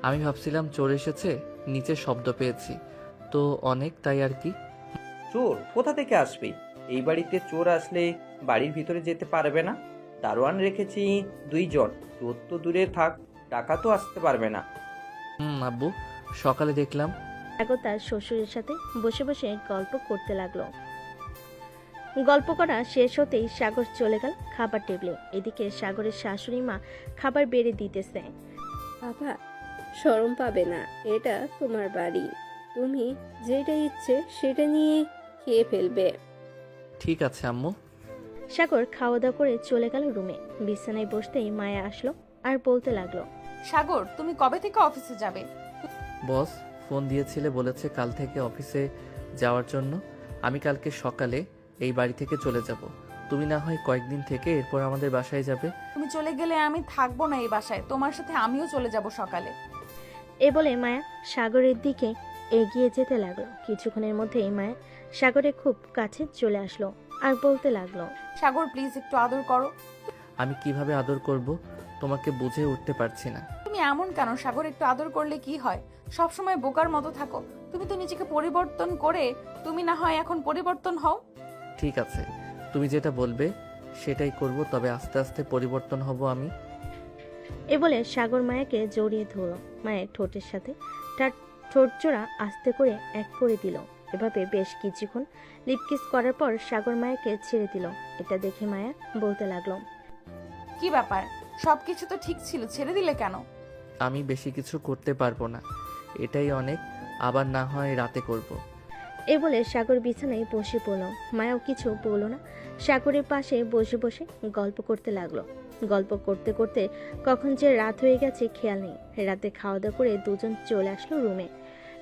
আমি ভাবছিলাম চোর এসেছে, নিচে শব্দ পেয়েছি তো অনেক, তাই আর কি। চোর কোথা থেকে আসবে? এই বাড়িতে চোর আসলে বাড়ির ভিতরে যেতে পারবে না। দারোয়ান রেখেছি 2 জন। তোর তো দূরে থাক, টাকা তো আসতে পারবে না। আব্বু, সকালে দেখলাম। সাগর তার শ্বশুরের সাথে বসে বসে গল্প করতে লাগলো। গল্প করা শেষ হতেই সাগর চলে গেল খাবার টেবিলে। এদিকে সাগরের শাশুড়ি মা খাবার বেড়ে দিতেছে। বাবা, শরম পাবে না, এটা তোমার বাড়ি, তুমি যেটা ইচ্ছে সেটা নিয়ে খেয়ে ফেলবে। ঠিক আছে আম্মু। সাগর খাওয়া দাওয়া করে চলে গেল রুমে। বিছানায় বসতেই মায়া আসলো আর বলতে লাগলো, সাগর, তুমি কবে থেকে অফিসে যাবে? বস ফোন দিয়েছিলে, বলেছে কাল থেকে অফিসে যাওয়ার জন্য। আমি কালকে সকালে এই বাড়ি থেকে চলে যাব। তুমি না হয় কয়েকদিন থেকে এরপর আমাদের বাসায় যাবে। তুমি চলে গেলে আমি থাকবো না এই বাসায়, তোমার সাথে আমিও চলে যাব সকালে। এ বলে মায়া সাগরের দিকে এগিয়ে যেতে লাগলো। কিছুক্ষণের মধ্যেই মায়া সাগরের খুব কাছে চলে আসলো আর বলতে লাগলো, সাগর প্লিজ একটু আদর করো। আমি কিভাবে আদর করব তোমাকে বুঝে উঠতে পারছি না। তুমি এমন কেন সাগর? একটু আদর করলে কি হয়? সব সময় বোকার মতো থাকো। তুমি তো নিজেকে পরিবর্তন করে তুমি না হয় এখন পরিবর্তন হও। ঠিক আছে, তুমি যেটা বলবে সেটাই করব, তবে আস্তে আস্তে পরিবর্তন হব আমি। এ বলে সাগর মায়াকে জড়িয়ে ধরল। মায়ের ঠোঁটের সাথে তার ঠোঁট জোড়া আস্তে করে এক করে দিল। এভাবে বেশ কিছুক্ষণ লিপকিস করার পর সাগর মায়াকে ছেড়ে দিল। এটা দেখে মায়া বলতে লাগলো, কি ব্যাপার? সবকিছু তো ঠিক ছিল, ছেড়ে দিলে কেন? আমি বেশি কিছু করতে পারবো না, এটাই অনেক। আবার না হয় রাতে করব। এ বলে সাগর বিছানায় বসে পড়ল। মায়াও কিছু বলল না, সাগরের পাশে বসে বসে গল্প করতে লাগলো। গল্প করতে করতে কখন যে রাত হয়ে গেছে খেয়াল নেই। রাতে খাওয়া দাওয়া করে দুজন চলে আসলো রুমে।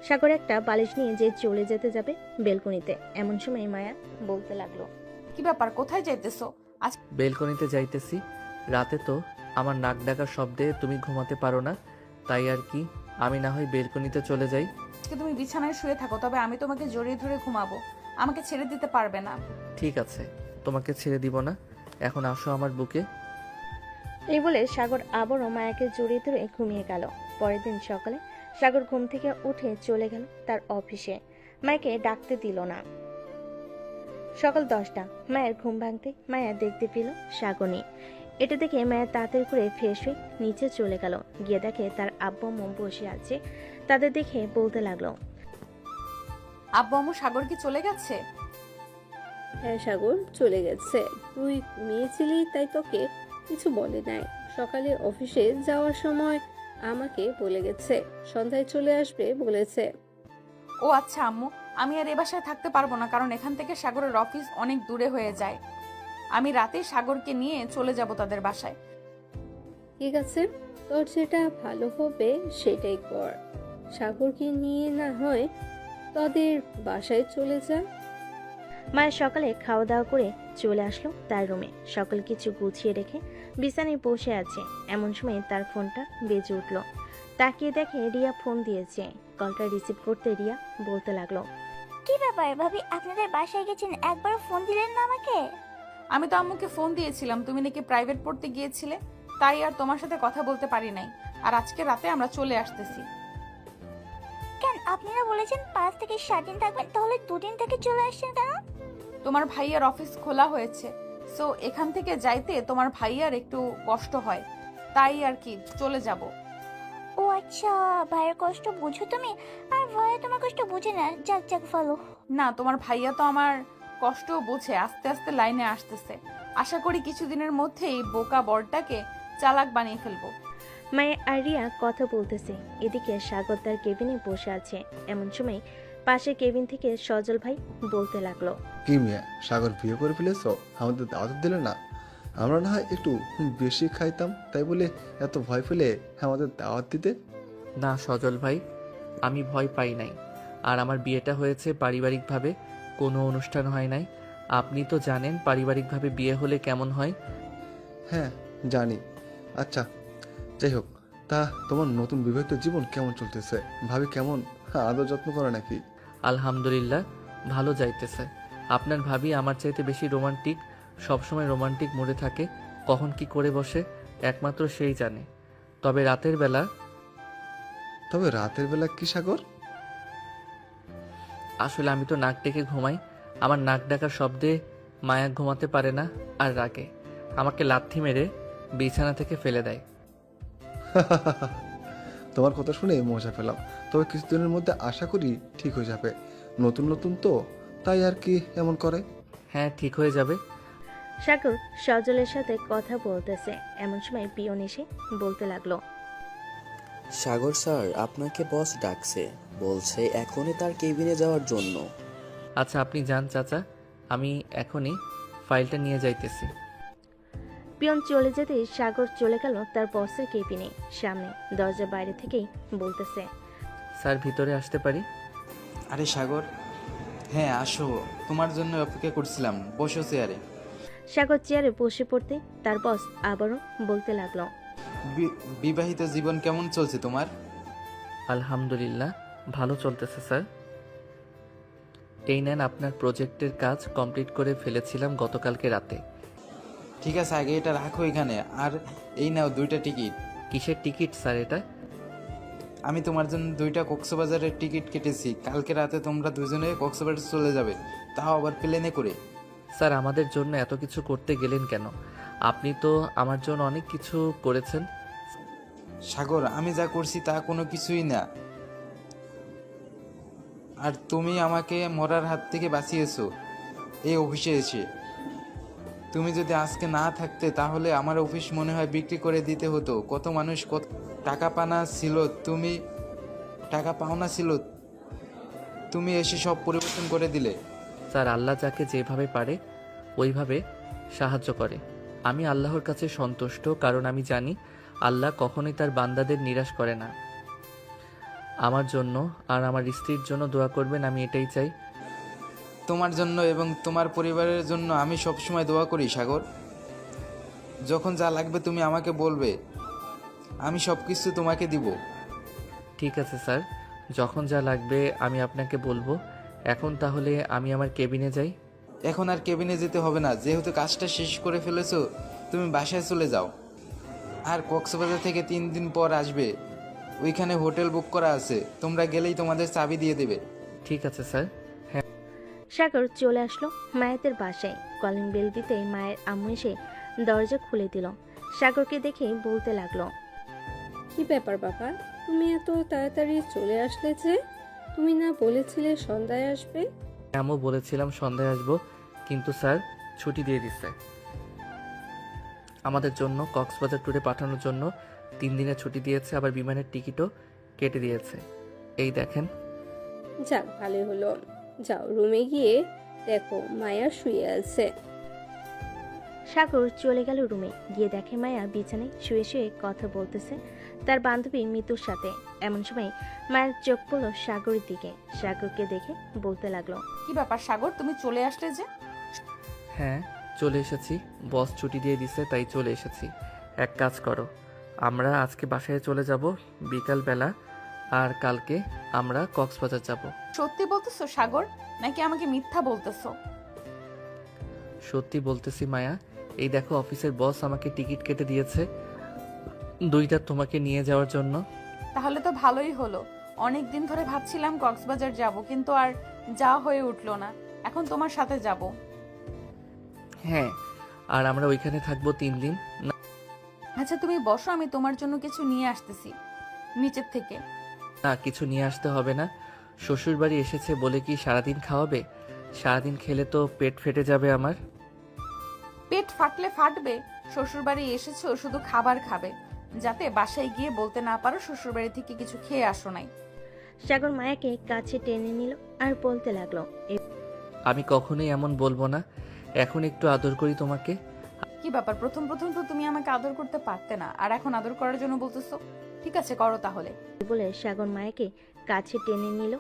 সাগর একটা বালিশ নিয়ে যে চলে যেতে যাবে বেলকনিতে, এমন সময় মায়া বলতে লাগলো, কি ব্যাপার, কোথায় যাইতেছো? বেলকনিতে যাইতেছি। রাতে তো আমার নাক ডাকার শব্দে তুমি ঘুমাতে পারো না, তাই আর কি। আমি না হয় বেলকনিতে চলে যাই। আজকে তুমি বিছানায় শুয়ে থাকো, তবে আমি তোমাকে জড়িয়ে ধরে ঘুমাবো। আমাকে ছেড়ে দিতে পারবে না। ঠিক আছে, তোমাকে ছেড়ে দিব না। এখন আসো আমার বুকে। এই বলে সাগর আবারও মায়াকে জড়িয়ে ধরে ঘুমিয়ে গেল। পরের দিন সকালে সাগর ঘুম থেকে উঠে চলে গেল তার অফিসে। মায়াকে ডাকতে দিল না। সকাল 10টা। মায়ের ঘুম ভাঙতে মায়া দেখতে পেল সাগর নেই। এটা দেখে মায়া তাড়াতাড়ি করে ফ্রেশ হয়ে নিচে চলে গেল। গিয়ে দেখে তার আব্বু আম্মু বসে আছে। তাদের দেখে বলতে লাগলো, আব্বু আম্মু সাগর কি চলে গেছে? হ্যাঁ সাগর চলে গেছে, তুই ঘুমিয়েছিলি তাই তোকে কিছু বলে নাই। সকালে অফিসে যাওয়ার সময় আমাকে বলে গেছে সন্ধ্যায় চলে আসবে বলেছে। ও আচ্ছা আম্মু, আমি আর এ বাসায় থাকতে পারবো না, কারণ এখান থেকে সাগরের অফিস অনেক দূরে হয়ে যায়। আমি রাতে সাগরকে নিয়ে চলে যাব তাদের বাসায়। ঠিক আছে, তোর যেটা ভালো হবে সেটাই কর। সাগরকে নিয়ে না হয় তোদের বাসায় চলে যা। মায়ের সকালে খাওয়া দাওয়া করে চলে আসলো তার রুমে। সকল কিছু গুছিয়ে রেখে বিছানায় বসে আছে। এমন সময় তার ফোনটা বেজে উঠল। তাকিয়ে দেখে রিয়া ফোন দিয়েছে। কলটা রিসিভ করতে রিয়া বলতে লাগলো, কি ব্যাপার ভাবি, আপনাদের বাসায় গেছেন, একবার ফোন দিলেন না আমাকে? আমি তো আম্মুকে ফোন দিয়েছিলাম, তুমি নাকি প্রাইভেট পড়তে গিয়েছিলে, তাই আর তোমার সাথে কথা বলতে পারি নাই। আর আজকে রাতে আমরা চলে আসতেছি। কেন, আপনারা বলেছেন 5 থেকে 7 দিন থাকবেন, তাহলে 2 দিন থেকে চলে আসছেন কেন? তোমার ভাইয়ার অফিস খোলা হয়েছে, সো এখান থেকে যাইতে তোমার ভাইয়ার একটু কষ্ট হয়, তাই আর কি চলে যাব। ও আচ্ছা, ভাইয়ের কষ্ট বুঝো তুমি, আর ভাইয়া তোমার কষ্ট বুঝে না। যাক যাক ভালো। না, তোমার ভাইয়া তো আমার কষ্ট বোঝে, আস্তে আস্তে লাইনে আসতেছে। আশা করি কিছুদিনের মধ্যেই বোকা বরটাকে চালাক বানিয়ে ফেলবো। মায়ে আর রিয়া কথা বলতেছে। এদিকে সাগর তার কেবিনে বসে আছে। এমন সময় পাশে কেবিন থেকে সজল ভাই বলতে লাগলো, কি মিয়া, সাগর বিয়ে করে ফেলেছ? আমাদের দাওয়াত দিলে না? আমরা না হয় একটু বেশি খাইতাম, তাই বলে এত ভয় পেলে আমাদের দাওয়াত দিতে? না সজল ভাই, আমি ভয় পাই নাই। আর আমার বিয়েটা হয়েছে পারিবারিকভাবে, কোনো অনুষ্ঠান হয় নাই। আপনি তো জানেন পারিবারিকভাবে বিয়ে হলে কেমন হয়। হ্যাঁ জানি। আচ্ছা যাই হোক, তা তোমার নতুন বিবাহিত জীবন কেমন চলতেছে? ভাবি কেমন আদর যত্ন করে নাকি? আলহামদুলিল্লাহ, ভালো যাইতেছে। আপনার ভাবি আমার চাইতে বেশি রোমান্টিক, সবসময় রোমান্টিক মোডে থাকে। কখন কি করে বসে একমাত্র সেই জানে। তবে রাতের বেলা কি সাগর? আসলে আমি তো নাক ডেকে ঘুমাই। আমার নাক ডাকার শব্দে মায়া ঘুমাতে পারে না আর রাগে। আমাকে লাথি মেরে বিছানা থেকে ফেলে দেয়। তোমার কথা শুনে মজা পেলাম, তবে কিছুদিনের মধ্যে আশা করি ঠিক হয়ে যাবে। নতুন নতুন তো, তাই আর কি এমন করে। হ্যাঁ, ঠিক হয়ে যাবে। সাগর সজলের সাথে কথা বলতেছে, এমন সময় পিয়ন এসে বলতে লাগলো, সাগর স্যার আপনাকে বস ডাকছে, বলছে এখনই তার কেবিনে যাওয়ার জন্য। আচ্ছা, আপনি যান চাচা, আমি এখনই ফাইলটা নিয়ে যাইতেছি। পিয়ন চলে যেতে সাগর চলে গেল তার বসের কেবিনে। সামনে দরজার বাইরে থেকেই বলতেছে, স্যার ভিতরে আসতে পারি? আরে সাগর, হ্যাঁ আসো, তোমার জন্য অপেক্ষা করছিলাম, বসো চেয়ারে। সাগর চেয়ারে বসে পড়তে তার বস আবারও বলতে লাগলো, বিবাহিত জীবন কেমন চলছে তোমার? আলহামদুলিল্লাহ, ভালো চলতেছে স্যার। এই নেন, আপনার প্রজেক্টের কাজ কমপ্লিট করে ফেলেছিলাম গতকালকে রাতে। ঠিক আছে, আগে এটা রাখো এখানে, আর এই নাও 2টা টিকিট। কিসের টিকিট স্যার এটা? আমি তোমার জন্য 2টা কক্সবাজারের টিকিট কেটেছি, কালকে রাতে তোমরা দুজনে কক্সবাজার চলে যাবে, তাও আবার প্লেনে করে। স্যার, আমাদের জন্য এত কিছু করতে গেলেন কেন? আপনি তো আমার জন্য অনেক কিছু করেছেন। সাগর, আমি যা করছি তা কোনো কিছুই না, আর তুমি আমাকে মরার হাত থেকে বাঁচিয়েছো এই অফিসে এসে। তুমি যদি আজকে না থাকতে তাহলে আমার অফিস মনে হয় বিক্রি করে দিতে হতো। কত মানুষ কত টাকা পাওনা ছিল, তুমি এসে সব পরিবর্তন করে দিলে। স্যার, আল্লাহ যাকে যেভাবে পারে ওইভাবে সাহায্য করে। আমি আল্লাহর কাছে সন্তুষ্ট, কারণ আমি জানি আল্লাহ কখনোই তার বান্দাদের নিরাশ করে না। আমার জন্য আর আমার স্ত্রীর জন্য দোয়া করবেন, আমি এটাই চাই। তোমার জন্য এবং তোমার পরিবারের জন্য আমি সবসময় দোয়া করি সাগর। যখন যা লাগবে তুমি আমাকে বলবে, আমি সব কিছু তোমাকে দিব। ঠিক আছে স্যার, যখন যা লাগবে আমি আপনাকে বলবো। এখন তাহলে আমি আমার কেবিনে যাই। এখন আর কেবিনে যেতে হবে না, যেহেতু কাজটা শেষ করে ফেলেছো তুমি বাসায় চলে যাও। আর কক্সবাজার থেকে 3 দিন পর আসবে, ওইখানে হোটেল বুক করা আছে, তোমরা গেলেই তোমাদের চাবি দিয়ে দেবে। ঠিক আছে স্যার। হ্যাঁ। সাগর চলে আসলো মায়াতের বাসায়। কলিং বেল দিতে মায়ের আম্মু এসে দরজা খুলে দিল। সাগরকে দেখে বলতে লাগলো, কি ব্যাপার বাবা, তুমি এত তাড়াতাড়ি চলে আসলে যে? তুমি না বলেছিলে সন্ধ্যায় আসবে? আমিও বলেছিলাম সন্ধ্যায় আসবো, কিন্তু স্যার ছুটি দিয়ে দিচ্ছে আমাদের জন্য। কক্সবাজার ট্যুরে পাঠানোর জন্য 3 দিনের ছুটি দিয়েছে, আবার বিমানের টিকিটও কেটে দিয়েছে। এই দেখেন। যাক, ভালোই হলো। যাও রুমে গিয়ে দেখো মায়া শুয়ে আছে। সাগর চলে গেল রুমে। গিয়ে দেখে মায়া বিছানায় শুয়ে শুয়ে কথা বলতেছে তার বান্ধবী মিতুর সাথে। এমন সময় মায়ের চোখ পড়ল সাগরের দিকে। সাগরকে দেখে বলতে লাগলো, কি ব্যাপার সাগর, তুমি চলে আসলে যে? হ্যাঁ, চলে এসেছি। বস ছুটি দিয়ে দিছে, তাই চলে এসেছি। এক কাজ করো, আমরা আজকে বাসায় চলে যাব বিকালবেলা, আর কালকে আমরা কক্সবাজার যাব। সত্যি বলতেছো সাগর, নাকি আমাকে মিথ্যা বলতেছো? সত্যি বলতেছি মায়া। এই দেখো, অফিসের বস আমাকে টিকিট কেটে দিয়েছে 2টা তোমাকে নিয়ে যাওয়ার জন্য। তাহলে তো ভালোই হলো। অনেক দিন ধরে ভাবছিলাম কক্সবাজার যাব, কিন্তু আর যাওয়া হয়ে উঠলো না। এখন তোমার সাথে যাব। হ্যাঁ, আর আমরা ওইখানে থাকবো 3 দিন। আচ্ছা তুমি বসো, আমি তোমার জন্য কিছু নিয়ে আসতেছি নিচের থেকে। না, কিছু নিয়ে আসতে হবে না। শ্বশুর বাড়ি এসেছে বলে কি সারাদিন খাওয়াবে? সারাদিন খেলে তো পেট ফেটে যাবে আমার। পেট ফাটলে ফাটবে। শ্বশুর বাড়ি এসেছো শুধু খাবার খাবে, যাতে বাসায় গিয়ে বলতে না পারো শ্বশুর বাড়ি থেকে কিছু খেয়ে আসো নাই। সাগর মায়াকে কাছে টেনে নিল আর বলতে লাগলো, আমি কখনোই এমন বলবো না। এখন একটু আদর করি তোমাকে। কি ব্যাপার, প্রথম প্রথম তো তুমি আমাকে আদর করতে পারতে না, আর এখন আদর করার জন্য বলতেছো? ঠিক আছে, করো তাহলে। বলে সাগর মায়াকে কাছে টেনে নিল।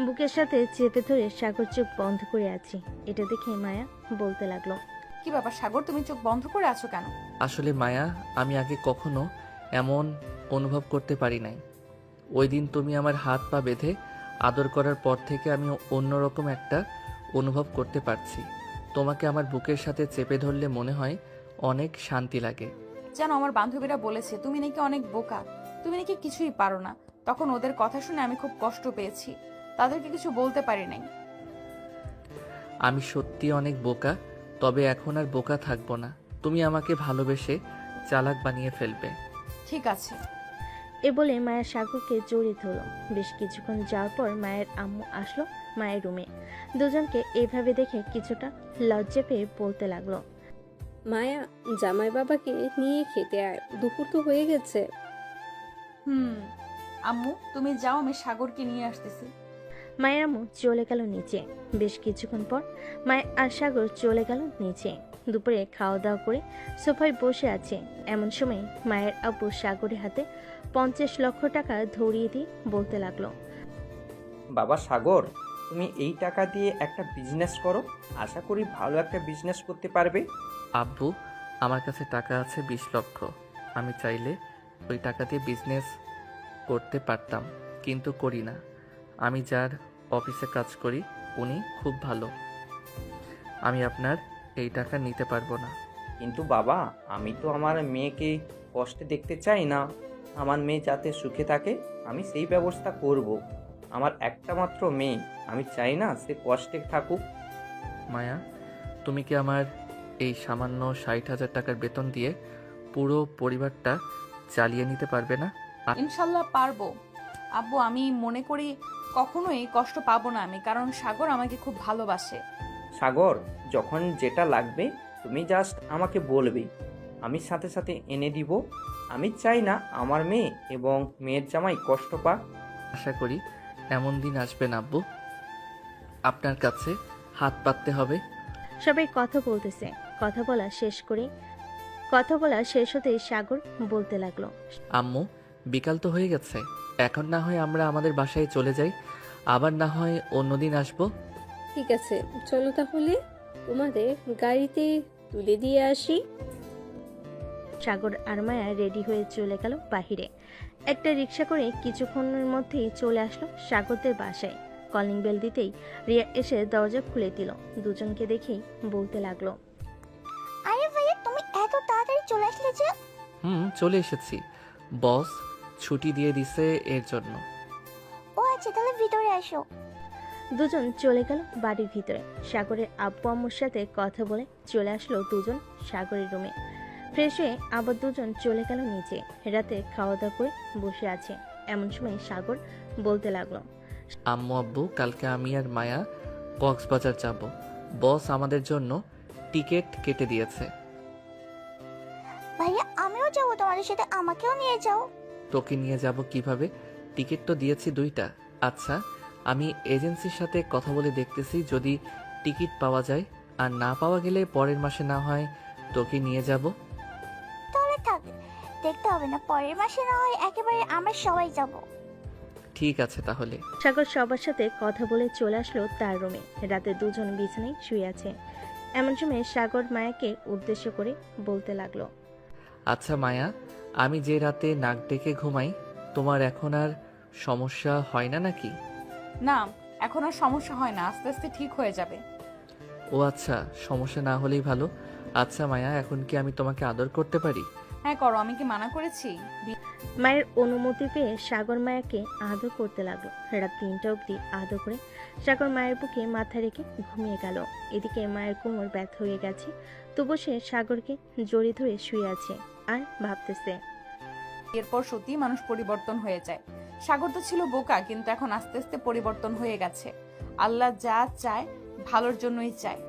বুকের সাথে চেপে ধরে সাগর চোখ বন্ধ করে আছে। এটা দেখে মায়া বলতে লাগলো, কি ব্যাপার সাগর, তুমি চোখ বন্ধ করে আছো কেন? আসলে মায়া, আমি আগে কখনো এমন অনুভব করতে পারি নাই। ওই দিন তুমি আমার হাত পা বেঁধে আদর করার পর থেকে আমি অন্যরকম একটা অনুভব করতে পারছি। তোমাকে আমার বুকের সাথে চেপে ধরলে মনে হয় অনেক শান্তি লাগে। জানো, আমার বান্ধবীরা বলেছে তুমি নাকি অনেক বোকা, তুমি নাকি কিছুই পারো না। তখন ওদের কথা শুনে আমি খুব কষ্ট পেয়েছি, তাদেরকে কিছু বলতে পারি নাই। আমি সত্যি অনেক বোকা, তবে এখন আর বোকা থাকবো না। তুমি আমাকে ভালোবেসে চালাক বানিয়ে ফেলবে। ঠিক আছে। এ বলে মায়া সাগরকে জড়িয়ে ধরল। বেশ কিছুক্ষণ যাওয়ার পর মায়ের আম্মু আসলো মায়ের রুমে। দুজনকে এভাবে দেখে কিছুটা লজ্জা পেয়ে বলতে লাগলো, মায়া, জামাই বাবাকে নিয়ে খেতে আয়, দুপুর তো হয়ে গেছে। আম্মু তুমি যাও, আমি সাগরকে নিয়ে আসতেছি। মায়ের আম্মু চলে গেল নিচে। বেশ কিছুক্ষণ পর মায়ের আর সাগর চলে গেল নিচে। দুপুরে খাওয়া দাওয়া করে সোফায় বসে আছে। এমন সময় মায়ের আব্বু সাগরের হাতে 50 লক্ষ টাকা ধরিয়ে দিয়ে বলতে লাগলো, বাবা সাগর, তুমি এই টাকা দিয়ে একটা বিজনেস করো, আশা করি ভালো একটা বিজনেস করতে পারবে। আব্বু, আমার কাছে টাকা আছে 20 লক্ষ। আমি চাইলে ওই টাকা দিয়ে বিজনেস করতে পারতাম, কিন্তু করি না। আমি যার অফিসে কাজ করি উনি খুব ভালো। আমি আপনার এই টাকা নিতে পারবো না। কিন্তু বাবা, আমি তো আমার মেয়েকে কষ্টে দেখতে চাই না। আমার মেয়ে যাতে সুখে থাকে আমি সেই ব্যবস্থা করব। আমার একটা মাত্র মেয়ে, আমি চাই না সে কষ্টে থাকুক। মায়া, তুমি কি আমার এই সামান্য 60,000 টাকার বেতন দিয়ে পুরো পরিবারটা চালিয়ে নিতে পারবে না? ইনশাল্লাহ পারবো আব্বু। আমি মনে করি কখনোই কষ্ট পাবো না আমি, কারণ সাগর আমাকে খুব ভালোবাসে। সাগর, যখন যেটা লাগবে তুমি জাস্ট আমাকে বলবে, আমি সাথে সাথে এনে দিব। আমি চাই না আমার মেয়ে এবং মেয়ের জামাই কষ্ট পাক। আশা করি এমন দিন আসবে না আব্বু, আপনার কাছে হাত পাততে হবে। সবাই কথা বলতেছে। কথা বলা শেষ হতেই সাগর বলতে লাগলো, আম্মু, বিকাল তো হয়ে গেছে, এখন না হয় আমরা আমাদের বাসায় চলে যাই, আবার না হয় অন্যদিন আসবো। ঠিক আছে, চলো তাহলে তোমাদের গাড়িতে তুলে দিয়ে আসি। সাগর আর মায়া রেডি হয়ে চলে গেল বাহিরে। একটা রিক্সা করে কিছুক্ষণের মধ্যেই চলে আসলো সাগরদের বাসায়। কলিং বেল দিতেই রিয়া এসে দরজা খুলে দিল। দুজনকে দেখেই বলতে লাগলো, আরে ভাইয়া, তুমি এত তাড়াতাড়ি চলে আসলে যে? চলে এসেছি, বস ছুটি দিয়ে দিছে এর জন্য। ও আচ্ছা, তাহলে ভিতরে আসো। দুজন চলে গেল বাড়ির ভিতরে। সাগরের আব্বু আম্মুর সাথে কথা বলে চলে আসলো দুজন সাগরের রুমে। ফ্রেশ হয়ে আবার দুজন চলে গেল নিচে। রাতে খাওয়া দাওয়া করে বসে আছে। এমন সময় সাগর বলতে লাগলো, আম্মু আব্বু, কালকে আমি আর মায়া কক্সবাজার যাব। বস আমাদের জন্য টিকিট কেটে দিয়েছে। ভাইয়া, আমিও যাবো তোমাদের সাথে, আমাকেও নিয়ে যাও। তোকে নিয়ে যাব কিভাবে? টিকিট তো দিয়েছি 2টা। আচ্ছা, আমি এজেন্সির সাথে কথা বলে দেখতেছি, যদি টিকিট পাওয়া যায়, আর না পাওয়া গেলে পরের মাসে না হয় তোকে নিয়ে যাব। তাহলে থাক, দেখতে হবে না, পরের মাসে না হয় একেবারে আমরা সবাই যাব। ঠিক আছে তাহলে। সাগর সবার সাথে কথা বলে চলে আসলো তার রুমে। রাতে দুজন বিছানায় শুয়ে আছে। এমন সময় সাগর মায়াকে উদ্দেশ্য করে বলতে লাগলো, আচ্ছা মায়া, আমি যে রাতে নাক ডেকে ঘুমাই, তোমার এখন আর সমস্যা হয় না নাকি? না, এখন আর সমস্যা হয় না, আস্তে আস্তে ঠিক হয়ে যাবে। ও আচ্ছা, সমস্যা না হলেই ভালো। আচ্ছা মায়া, এখন কি আমি তোমাকে আদর করতে পারি? হ্যাঁ করো, আমি কি মানা করেছি? মায়ের অনুমতি পেয়ে সাগর মায়াকে আদর করতে লাগলো। রাত 3টা অবধি আদর করে সাগর মায়ের বুকে মাথা রেখে ঘুমিয়ে গেল। এদিকে মায়ের কোমর ব্যথা হয়ে গেছে, তবু সে সাগরকে জড়িয়ে ধরে শুয়ে আছে আর ভাবতেছে। এরপর সত্যি মানুষ পরিবর্তন হয়ে যায়। সাগর তো ছিল বোকা, কিন্তু এখন আস্তে আস্তে পরিবর্তন হয়ে গেছে। আল্লাহ যা চায় ভালোর জন্যই চায়।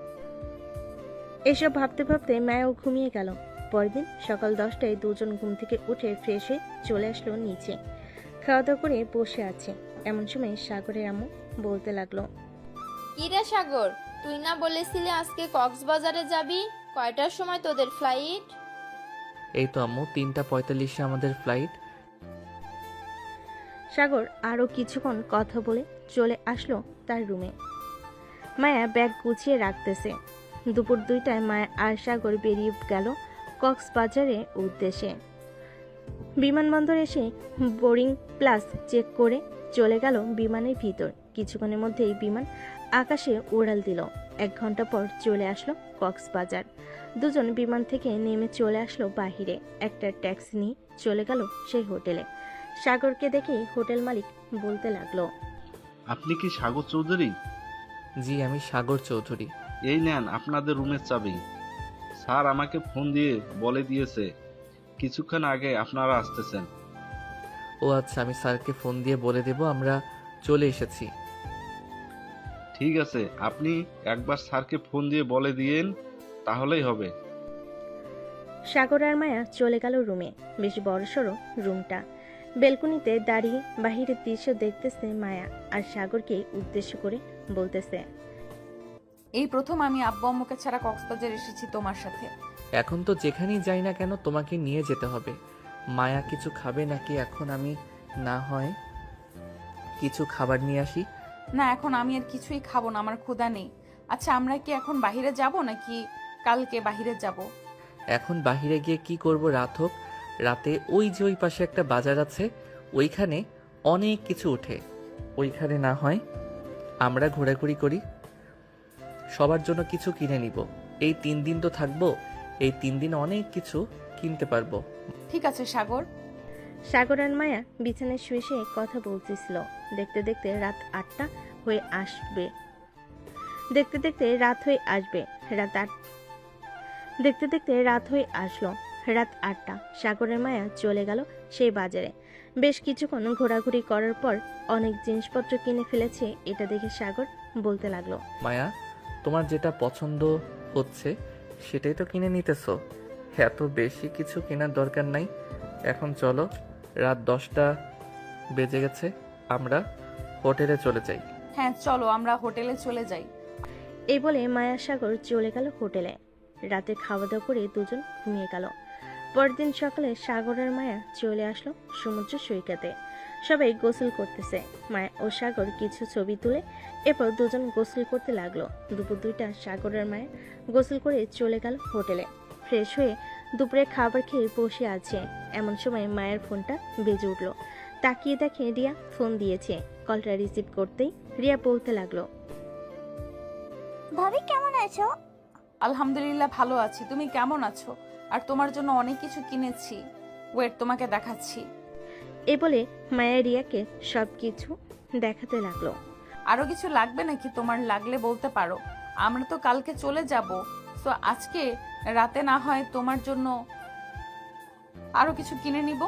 এসব ভাবতে ভাবতে মায়াও ঘুমিয়ে গেল। পরদিন সকাল 10টায় দুজন ঘুম থেকে উঠে ফ্রেশ হয়ে চলে আসলো নিচে। খাওয়া দাওয়া করে বসে আছে। এমন সময় সাগরের আম্মু বলতে লাগলো, কি রে সাগর, তুই না বলেছিলি আজকে কক্সবাজারে যাবি? কয়টার সময় তোদের ফ্লাইট? এই তো আম্মু, 3:45-এ আমাদের ফ্লাইট। সাগর আরো কিছুক্ষণ কথা বলে চলে আসলো তার রুমে। মায়া ব্যাগ গুছিয়ে রাখতেছে। দুপুর 2টায় মায়া আর সাগর বেরিয়ে গেল কক্সবাজারের উদ্দেশ্যে। বিমানবন্দর এসে বোর্ডিং প্লাস চেক করে চলে গেল বিমানের ভিতর। কিছুক্ষণের মধ্যেই বিমান আকাশে উড়াল দিল। 1 ঘন্টা পর চলে আসলো কক্সবাজার। দুজন বিমান থেকে নেমে চলে আসলো বাহিরে। একটা ট্যাক্সি নিয়ে চলে গেল সেই হোটেলে। সাগরকে দেখে হোটেল মালিক বলতে লাগলো, আপনি কি সাগর চৌধুরী? জি, আমি সাগর চৌধুরী। এই নেন আপনাদের রুমের চাবি। স্যার আমাকে ফোন দিয়ে বলে দিয়েছে কিছুক্ষণ আগে আপনারা আসতেছেন। ও আচ্ছা, আমি স্যারকে ফোন দিয়ে বলে দেব আমরা চলে এসেছি। ঠিক আছে, আপনি একবার স্যারকে ফোন দিয়ে বলে দিয়েন, তাহলেই হবে। সাগর আর মায়া চলে গেল রুমে। বেশ বড়সড় রুমটা। বেলকনিতে দাঁড়িয়ে বাহিরের দৃশ্য দেখতেছে মায়া, আর সাগরকে উদ্দেশ্য করে বলতেছে, এই প্রথম আমি আব্বু আম্মুকে ছাড়া কক্সবাজার এসেছি তোমার সাথে। এখন তো যেখানেই যাই না কেন তোমাকে নিয়ে যেতে হবে। মায়া কিছু খাবে নাকি এখন আমি না হয় কিছু খাবার নিয়ে আসি? না, এখন আমি আর কিছুই খাবো না, আমার ক্ষুধা নেই। আচ্ছা, আমরা কি এখন বাইরে যাব নাকি কালকে বাইরে যাব? এখন বাহিরে গিয়ে কি করব? রাত হোক, রাতে ওই যে ওই পাশে একটা বাজার আছে, ওইখানে অনেক কিছু ওঠে। ওইখানে না হয় আমরা ঘোরাঘুরি করি, সবার জন্য কিছু কিনে নিব। এই 3 দিন তো থাকবো, এই 3 দিন অনেক কিছু কিনতে পারবো। ঠিক আছে সাগর। সাগর আর মায়া বিছানায় শুয়ে শুয়ে কথা বলতেছিল। দেখতে দেখতে রাত 8টা হয়ে আসবে। দেখতে দেখতে রাত হয়ে আসবে। দেখতে দেখতে রাত হয়ে আসলো। রাত 8টা। সাগরের মায়া চলে গেল সেই বাজারে। বেশ কিছুক্ষণ ঘোরাঘুরি করার পর অনেক জিনিসপত্র কিনে ফেলেছে। এটা দেখে সাগর বলতে লাগলো, মায়া, তোমার যেটা পছন্দ হচ্ছে সেটাই তো কিনে নিতেছো। এত বেশি কিছু কেনার দরকার নাই। এখন চলো, রাত 10টা বেজে গেছে, আমরা হোটেলে চলে যাই। হ্যাঁ চলো, আমরা হোটেলে চলে যাই। এই বলে মায়া সাগর চলে গেল হোটেলে। রাতে খাওয়া দাওয়া করে দুজন ঘুমিয়ে গেল। পরদিন সকালে সাগর আর মায়া চলে আসলো সমুদ্র সৈকতে। সবাই গোসল করতেছে। মায়া ও সাগর কিছু ছবি তুলে এরপর দুজন গোসল করতে লাগলো। দুপুর 2টা সাগর আর মায়া গোসল করে চলে গেল হোটেলে। ফ্রেশ হয়ে দুপুরে খাবার খেয়ে বসে আছে। এমন সময় মায়ের ফোনটা বেজে উঠলো। তাকিয়ে দেখে রিয়া ফোন দিয়েছে। কলটা রিসিভ করতেই রিয়া বলতে লাগলো, ভাবি কেমন আছো? আলহামদুলিল্লাহ ভালো আছি, তুমি কেমন আছো? আর তোমার জন্য অনেক কিছু কিনেছি, ওয়েট তোমাকে দেখাচ্ছি। এ বলে মায়া রিয়াকে সবকিছু দেখাতে লাগলো। আরো কিছু লাগবে নাকি? তোমার লাগলে বলতে পারো, আমরা তো কালকে চলে যাব। তো আজকে রাতে না হয় তোমার জন্য আরো কিছু কিনে নিব।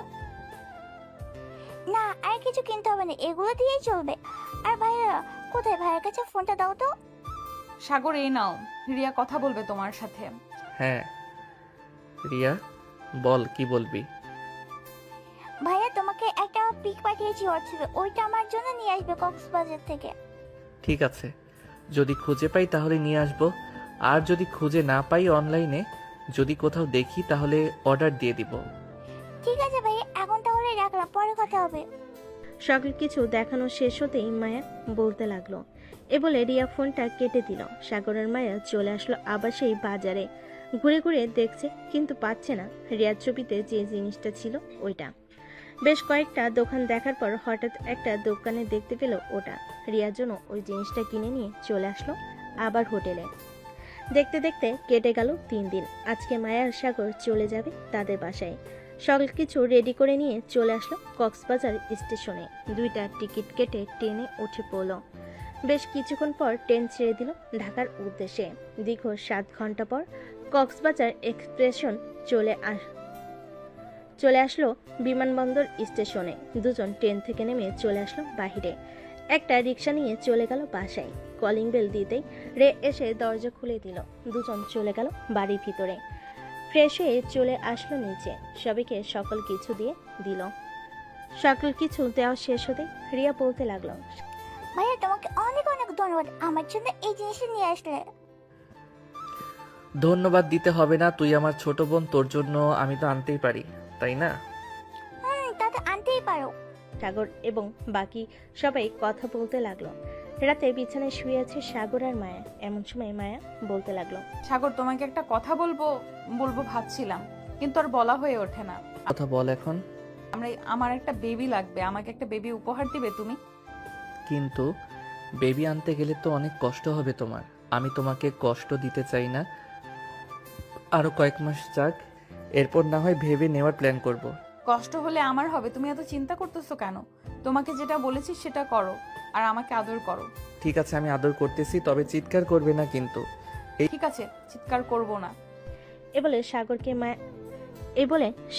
না, আর কিছু কিনতে হবে না, এগুলো দিয়েই চলবে। আর ভাইয়া কোথায়? ভাইয়ের কাছে ফোনটা দাও তো। সাগর, এই নাও, রিয়া কথা বলবে তোমার সাথে। হ্যাঁ রিয়া, বল কি বলবি? ভাইয়া তোমাকে একটা পিক পাঠিয়েছি হোয়াটসঅ্যাপে, ওইটা আমার জন্য নিয়ে আসবে কক্সবাজার থেকে। ঠিক আছে, যদি খুঁজে পাই তাহলে নিয়ে আসবো। আর যদি খুঁজে না পাই অনলাইনে যদি কোথাও দেখি তাহলে অর্ডার দিয়ে দিব। ঠিক আছে ভাইয়া, এখন তাহলে রাখলাম, পরে কথা হবে। সকল কিছু দেখানো শেষ হতেই মায়া বলতে লাগলো। এ বলে রিয়া ফোনটা কেটে দিল। সাগরের মায়া চলে আসলো আবার সেই বাজারে। ঘুরে ঘুরে দেখছে কিন্তু পাচ্ছে না রিয়ার ছবিতে যে জিনিসটা ছিল ওইটা। বেশ কয়েকটা দোকান দেখার পর হঠাৎ একটা দোকানে দেখতে পেল ওটা। রিয়ার জন্য ওই জিনিসটা কিনে নিয়ে চলে আসলো আবার হোটেলে। দেখতে দেখতে কেটে গেল 3 দিন। আজকে মায়া আর সাগর চলে যাবে তাদের বাসায়। সকল কিছু রেডি করে নিয়ে চলে আসলো কক্সবাজার স্টেশনে। 2টা টিকিট কেটে ট্রেনে উঠে পড়ল। বেশ কিছুক্ষণ পর ট্রেন ছেড়ে দিল ঢাকার উদ্দেশ্যে। দীর্ঘ 7 ঘন্টা পর কক্সবাজার এক্সপ্রেশন চলে আসলো বিমানবন্দর স্টেশনে। দুজন ট্রেন থেকে নেমে চলে আসলো বাহিরে। একটা রিক্সা নিয়ে চলে গেল বাসায়। কলিং বেল দিতেই রে এসে দরজা খুলে দিল। দুজন চলে গেল বাড়ির ভিতরে। ফ্রেশ হয়ে চলে আসলো নিচে। সবাইকে সকল কিছু দিয়ে দিল। সকল কিছু দেওয়া শেষ হতে রিয়া বলতে লাগলো, ভাইয়া তোমাকে অনেক অনেক ধন্যবাদ, আমার জন্য এই জিনিসটা নিয়ে আসলে। ধন্যবাদ দিতে হবে না, তুই আমার ছোট বোন, তোর জন্য আমি তো আনতেই পারি, তাই না? তা তো আনতেই পারো। সাগর এবং বাকি সবাই কথা বলতে লাগলো। রাতে বিছানায় শুয়ে আছে সাগর আর মায়া। এমন সময় মায়া বলতে লাগলো, সাগর, তোমাকে একটা কথা বলবো ভাবছিলাম, কিন্তু আর বলা হয়ে ওঠে না। কথা বল এখন। আমার একটা বেবি লাগবে, আমাকে একটা বেবি উপহার দিবে তুমি? কিন্তু বেবি আনতে গেলে তো অনেক কষ্ট হবে তোমার। আমি তোমাকে কষ্ট দিতে চাই না। আরো কয়েক মাস যাক, এরপর না হয় ভেবে নেওয়ার প্ল্যান করব। কষ্ট হলে আমার হবে, তুমি এত চিন্তা করতেছো কেন? তোমাকে যেটা বলেছি সেটা করো, আর আমাকে আদর করো। ঠিক আছে, আমি আদর করতেছি, তবে চিৎকার করবে না কিন্তু। ঠিক আছে, চিৎকার করব না। এ বলে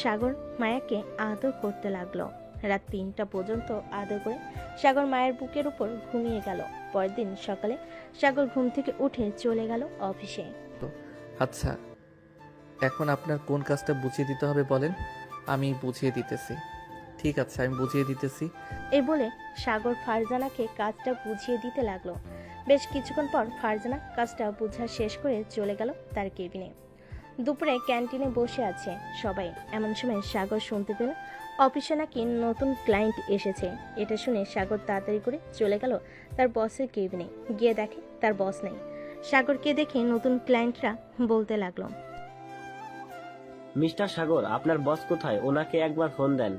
সাগর মায়াকে আদর করতে লাগলো। রাত 3টা পর্যন্ত আদর করে সাগর মায়ের বুকের উপর ঘুমিয়ে গেল। পরের দিন সকালে সাগর ঘুম থেকে উঠে চলে গেল অফিসে। আচ্ছা, এখন আপনার কোন কাজটা বুঝিয়ে দিতে হবে বলেন, আমি বুঝিয়ে দিতেছি। ঠিক আছে, আমি বুঝিয়ে দিতেছি। এ বলে সাগর ফারজানাকে কাজটা বুঝিয়ে দিতে লাগলো। বেশ কিছুক্ষণ পর ফারজানা কাজটা বোঝা শেষ করে চলে গেল তার কেবিনে। দুপুরে ক্যান্টিনে বসে আছে সবাই। এমন সময় সাগর শুনতে পেল অফিসে নাকি নতুন ক্লায়েন্ট এসেছে। এটা শুনে সাগর তাড়াতাড়ি করে চলে গেল তার বসের কেবিনে। গিয়ে দেখে তার বস নেই। সাগরকে দেখে নতুন ক্লায়েন্টরা বলতে লাগলো, মিস্টার সাগর, আপনার বস কোথায়? ওনাকে একবার ফোন দেন।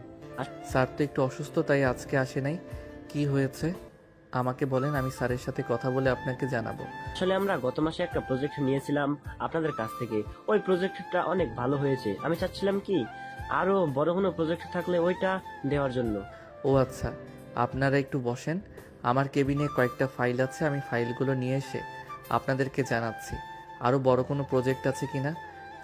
স্যার তো একটু অসুস্থ, তাই আজকে আসে নাই। কি হয়েছে আমাকে বলেন, আমি স্যারের সাথে কথা বলে আপনাকে জানাবো। আসলে আমরা গত মাসে একটা প্রজেক্ট নিয়েছিলাম আপনাদের কাছ থেকে। ওই প্রজেক্টটা অনেক ভালো হয়েছে। আমি চাচ্ছিলাম কি আরো বড় কোনো প্রজেক্ট থাকলে ওইটা দেওয়ার জন্য। ও আচ্ছা, আপনারা একটু বসেন। আমার কেবিনে কয়েকটা ফাইল আছে, আমি ফাইলগুলো নিয়ে এসে আপনাদেরকে জানাচ্ছি আরো বড় কোনো প্রজেক্ট আছে কিনা।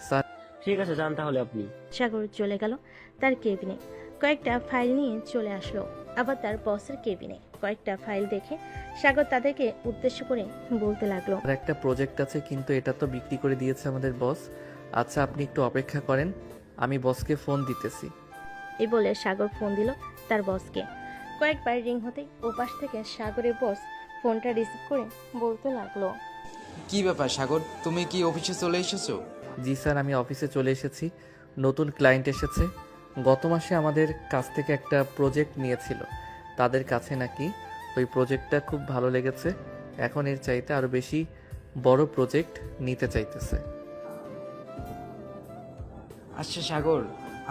স্যার ঠিক আছে, যান তাহলে আপনি। সাগর চলে গেল তার কেবিনে। কয়েকটা ফাইল নিয়ে চলে আসলো আবার তার বসের কেবিনে। কয়েকটা ফাইল দেখে সাগর তাদেরকে উদ্দেশ্য করে বলতে লাগলো, আর একটা প্রজেক্ট আছে, কিন্তু এটা তো বিক্রি করে দিয়েছে আমাদের বস। আচ্ছা, আপনি একটু অপেক্ষা করেন, আমি বসকে ফোন দিতেছি। এই বলে সাগর ফোন দিল তার বসকে। কয়েকবার রিং হতেই ওপাশ থেকে সাগরের বস ফোনটা রিসিভ করে বলতে লাগলো, কি ব্যাপার সাগর, তুমি কি অফিসে চলে এসেছো? জি স্যার, আমি অফিসে চলে এসেছি। নতুন ক্লায়েন্ট এসেছে। গত মাসে আমাদের কাছ থেকে একটা প্রজেক্ট নিয়েছিল। তাদের কাছে নাকি ওই প্রজেক্টটা খুব ভালো লেগেছে। এখন এর চাইতে আরো বেশি বড় প্রজেক্ট নিতে চাইতেছে। আচ্ছা সাগর,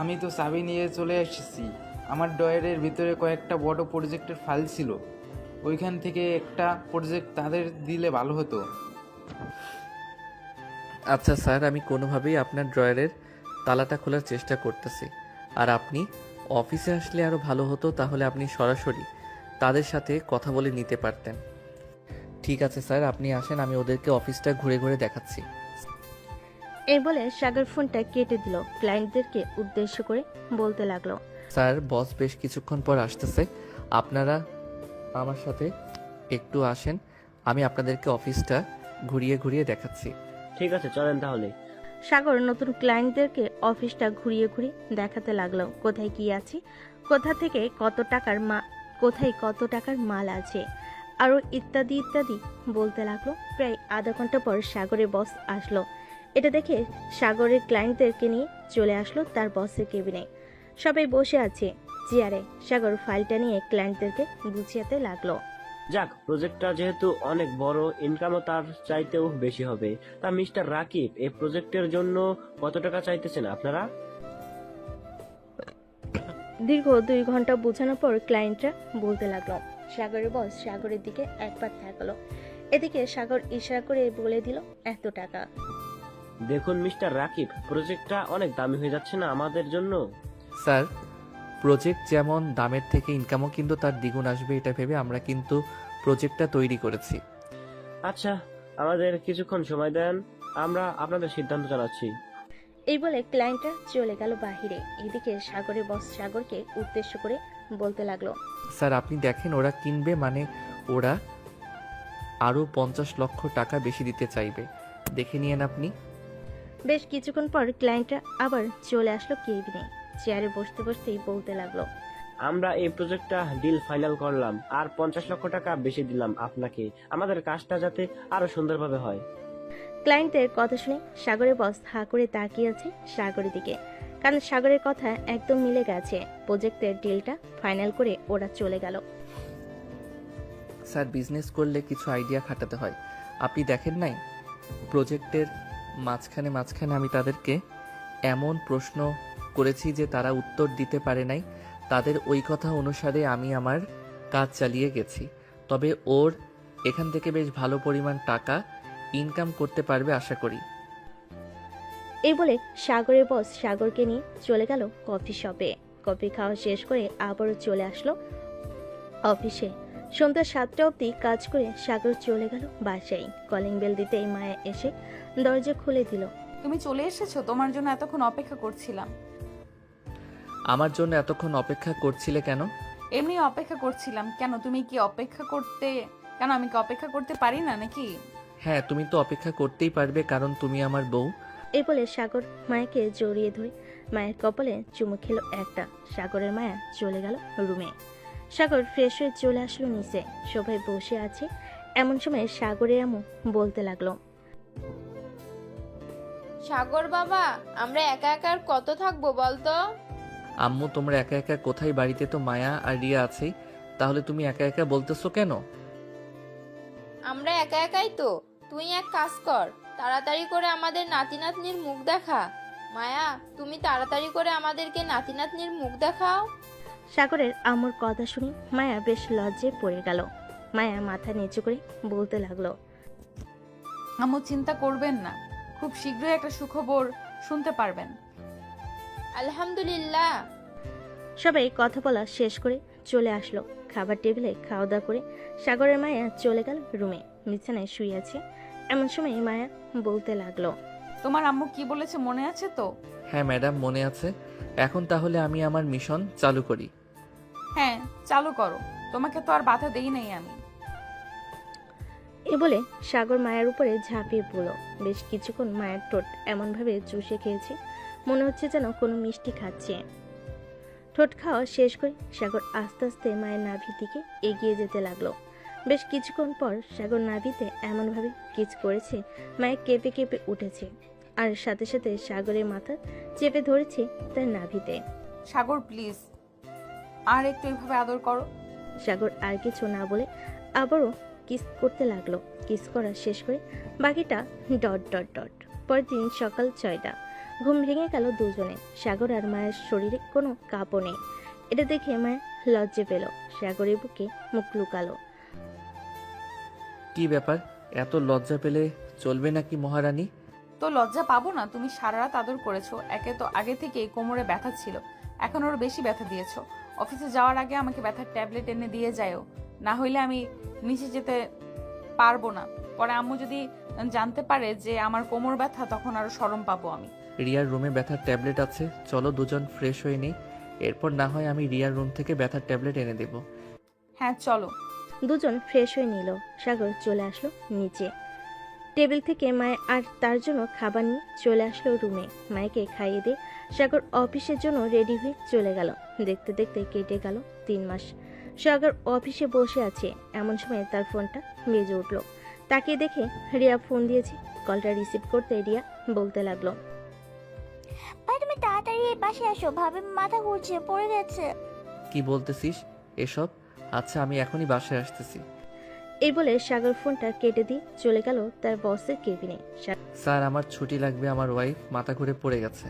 আমি তো চাবি নিয়ে চলে এসেছি। আমার ড্রয়ারের ভিতরে কয়েকটা বড় প্রজেক্টের ফাইল ছিল। ওইখান থেকে একটা প্রজেক্ট তাদের দিলে ভালো হতো। আচ্ছা স্যার, আমি কোনোভাবেই আপনার ড্রয়ারের তালাটা খোলার চেষ্টা করতেছি। আর আপনি অফিসে আসলে আরও ভালো হতো, তাহলে আপনি সরাসরি তাদের সাথে কথা বলে নিতে পারতেন। ঠিক আছে স্যার, আপনি আসেন, আমি ওদেরকে অফিসটা ঘুরে ঘুরে দেখাচ্ছি। এই বলে সাগর ফোনটা কেটে দিল। ক্লায়েন্টদেরকে উদ্দেশ্য করে বলতে লাগলো, স্যার, বস বেশ কিছুক্ষণ পর আসতেছে, আপনারা আমার সাথে একটু আসেন, আমি আপনাদেরকে অফিসটা ঘুরিয়ে ঘুরিয়ে দেখাচ্ছি। ঠিক আছে, চলেন তাহলে। সাগর নতুন ক্লায়েন্টদেরকে অফিসটা ঘুরিয়ে ঘুরিয়ে দেখাতে লাগলো। কোথায় কি আছে, কোথায় কত টাকার মাল আছে, আরো ইত্যাদি ইত্যাদি বলতে লাগলো। প্রায় আধা ঘন্টা পর সাগরের বস আসলো। এটা দেখে সাগরের ক্লায়েন্টদেরকে নিয়ে চলে আসলো তার বসের কেবিনে। সবাই বসে আছে চেয়ারে। সাগর ফাইলটা নিয়ে ক্লায়েন্টদেরকে বুঝিয়ে লাগলো, যাক, প্রজেক্টটা যেহেতু অনেক বড়, ইনকামও তার চাইতেও বেশি হবে। তা মিস্টার রাকিব, এই প্রজেক্টের জন্য কত টাকা চাইতেছেন আপনারা? দীর্ঘ 2 ঘন্টা বোঝানোর পর ক্লায়েন্টরা বলতে লাগলো। সাগরের বস সাগরের দিকে একবার তাকালো। এদিকে সাগর ইশারা করে বলে দিল, এত টাকা। দেখুন মিস্টার রাকিব, প্রজেক্টটা অনেক দামি হয়ে যাচ্ছে না আমাদের জন্য? স্যার, প্রজেক্ট যেমন দামের থেকে ইনকামও কিন্তু তার দ্বিগুণ আসবে, এটা ভেবে আমরা কিন্তু প্রজেক্টটা তৈরি করেছি। আচ্ছা, আমাদের কিছুক্ষণ সময় দেন, আমরা আপনাদের সিদ্ধান্ত জানাচ্ছি। এই বলে ক্লায়েন্টরা চলে গেল বাহিরে। এদিকে সাগরের বস সাগরকে উদ্দেশ্য করে বলতে লাগলো, স্যার, আপনি দেখেন, ওরা কিনবে, মানে ওরা আরো 50 লক্ষ টাকা বেশি দিতে চাইবে, দেখে নিয়েন আপনি। বেশ কিছুক্ষণ পর ক্লায়েন্টরা আবার চলে আসলো কেবিনে। চেয়ারে বসতে বসতেই বলতে লাগলো, আমরা এই প্রজেক্টটা ডিল ফাইনাল করলাম, আর 50 লক্ষ টাকা বেশি দিলাম আপনাকে, আমাদের কাজটা যাতে আরো সুন্দরভাবে হয়। ক্লায়েন্টদের কথা শুনে সাগরের বস হা করে তাকিয়ে আছে সাগরের দিকে, কারণ সাগরের কথা একদম মিলে গেছে। প্রজেক্টের ডিলটা ফাইনাল করে ওরা চলে গেল। স্যার, বিজনেস করলে কিছু আইডিয়া খাটাতে হয়, আপনি দেখেন নাই? প্রজেক্টের মাঝখানে আমি তাদেরকে এমন প্রশ্ন করেছি যে তারা উত্তর দিতে পারে নাই। তাদের ওই কথা অনুসারে আমি আমার কাজ চালিয়ে গেছি। তবে ওর এখান থেকে বেশ ভালো পরিমাণ টাকা ইনকাম করতে পারবে আশা করি। এই বলে সাগরের বস সাগরকে নিয়ে চলে গেল কফি শপে। কফি খাওয়া শেষ করে আবারও চলে আসলো অফিসে। সন্ধ্যা 7টা অবধি কাজ করে সাগর চলে গেল বাসায়। কলিং বেল দিতেই মায়া এসে দরজা খুলে দিল। তুমি চলে এসেছো, তোমার জন্য এতক্ষণ অপেক্ষা করছিলাম। আমার জন্য এতক্ষণ অপেক্ষা করছিলে কেন? এমনি অপেক্ষা করছিলাম। কেন, তুমি কি অপেক্ষা করতে, কেন আমি কি অপেক্ষা করতে পারি না নাকি? হ্যাঁ, তুমি তো অপেক্ষা করতেই পারবে, কারণ তুমি আমার বউ। এই বলে সাগর মায়াকে জড়িয়ে ধরে মায়ের কপালে চুমু খেলো একটা। সাগরের মায়া চলে গেল রুমে। সাগর ফ্রেশ হয়ে চলে আসলো নিচে। সবাই বসে আছে, এমন সময় সাগরের আম্মু বলতে লাগলো, সাগর বাবা, আমরা একা একা আর কত থাকবো বলতো? আম্মু, তোমরা একা একা কোথায়? বাড়িতে তো মায়া আর রিয়া আছেই, তাহলে তুমি একা একা বলতেছো কেন? আমরা একা একাই তো। তুই এক কাজ কর, তাড়াতাড়ি করে আমাদের নাতি নাতনির মুখ দেখা। মায়া, তুমি তাড়াতাড়ি করে আমাদেরকে নাতি নাতনির মুখ দেখাও। সাগরের আম্মুর কথা শুনে মায়া বেশ লজ্জায় পড়ে গেল। মায়া মাথা নিচু করে বলতে লাগলো, আম্মু চিন্তা করবেন না, খুব শীঘ্রই একটা সুখবর শুনতে পারবেন। আলহামদুলিল্লাহ। সবাই কথা বলা শেষ করে চলে আসলো। খাবার টেবিলে খাওয়া দাওয়া করে সাগরের মায়া চলে গেল রুমে। বিছানায় শুয়ে আছে, এমন সময় মায়া বলতে লাগলো, তোমার আম্মু কি বলেছে মনে আছে তো? হ্যাঁ ম্যাডাম, মনে আছে। এখন তাহলে আমি আমার মিশন চালু করি। হ্যাঁ, চালু করো, তোমাকে তো আর বাধা দেই নাই আমি। এ বলে সাগর মায়ের উপরে ঝাঁপিয়ে পড়ল। বেশ কিছুক্ষণ মায়ের ঠোঁট এমনভাবে চুষে খেয়েছে, মনে হচ্ছে যেন কোনো মিষ্টি খাচ্ছে। ঠোঁট খাওয়া শেষ করে সাগর আস্তে আস্তে মায়ের নাভির দিকে এগিয়ে যেতে লাগলো। বেশ কিছুক্ষণ পর সাগর নাভিতে এমনভাবে কিচ করেছে, মায়ের কেঁপে কেঁপে উঠেছে, আর সাথে সাথে সাগরের মাথা চেপে ধরেছে তার নাভিতে। সাগর প্লিজ, আর একটু এইভাবে আদর করো। সাগর আর কিছু না বলে আবারও কিস করতে লাগলো। কিস করা শেষ করে বাকিটা ডট ডট ডট। পরের দিন সকাল 6টা। ঘুম ভেঙে গেল দুজনে। সাগর আর মায়ের শরীরে কোনো কাঁপও নেই। এটা দেখে মায়া লজ্জা পেল, সাগরের বুকে মুখ লুকালো। কি ব্যাপার, এত লজ্জা পেলে চলবে নাকি মহারানী? তো লজ্জা পাবো না? তুমি সারা রাত আদর করেছো। একে তো আগে থেকেই কোমরে ব্যথা ছিল, এখন ওর বেশি ব্যথা দিয়েছো। অফিসে যাওয়ার আগে আমাকে ব্যথার ট্যাবলেট এনে দিয়ে যাও, না হইলে আমি নিচে যেতে পারবো না। পরে আম্মু যদি জানতে পারে যে আমার কোমর ব্যথা, তখন আরো শরম পাবো আমি। রিয়ার রুমে ব্যথার ট্যাবলেট আছে, চলো দুজন ফ্রেশ হয়ে নিই, এরপর না হয় আমি রিয়ার রুম থেকে ব্যথার ট্যাবলেট এনে দেব। হ্যাঁ চলো। দুজন ফ্রেশ হয়ে নিল। সাগর চলে আসলো নিচে। টেবিল থেকে মায়ের আর তার জন্য খাবার নিয়ে চলে আসলো রুমে। মায়েকে খাইয়ে দিয়ে সাগর অফিসের জন্য রেডি হয়ে চলে গেল। দেখতে দেখতে কেটে গেল 3 মাস। সাগর অফিসে বসে আছে, এমন সময় তার ফোনটা বেজে উঠল। তাকে দেখে রিয়া ফোন দিয়েছে। কলটা রিসিভ করতে রিয়া বলতে লাগলো, ভাই তুমি তাড়াতাড়ি এই পাশে আসো, ভাবে মাথা ঘুরছে, পড়ে গেছে। কি বলতেছিস এসব? আচ্ছা, আমি এখনই বাসায় আসতেছি। এই বলে সাগর ফোনটা কেটে দিয়ে চলে গেল তার বসের কেবিনে। স্যার, আমার ছুটি লাগবে, আমার ওয়াইফ মাথা ঘুরে পড়ে গেছে,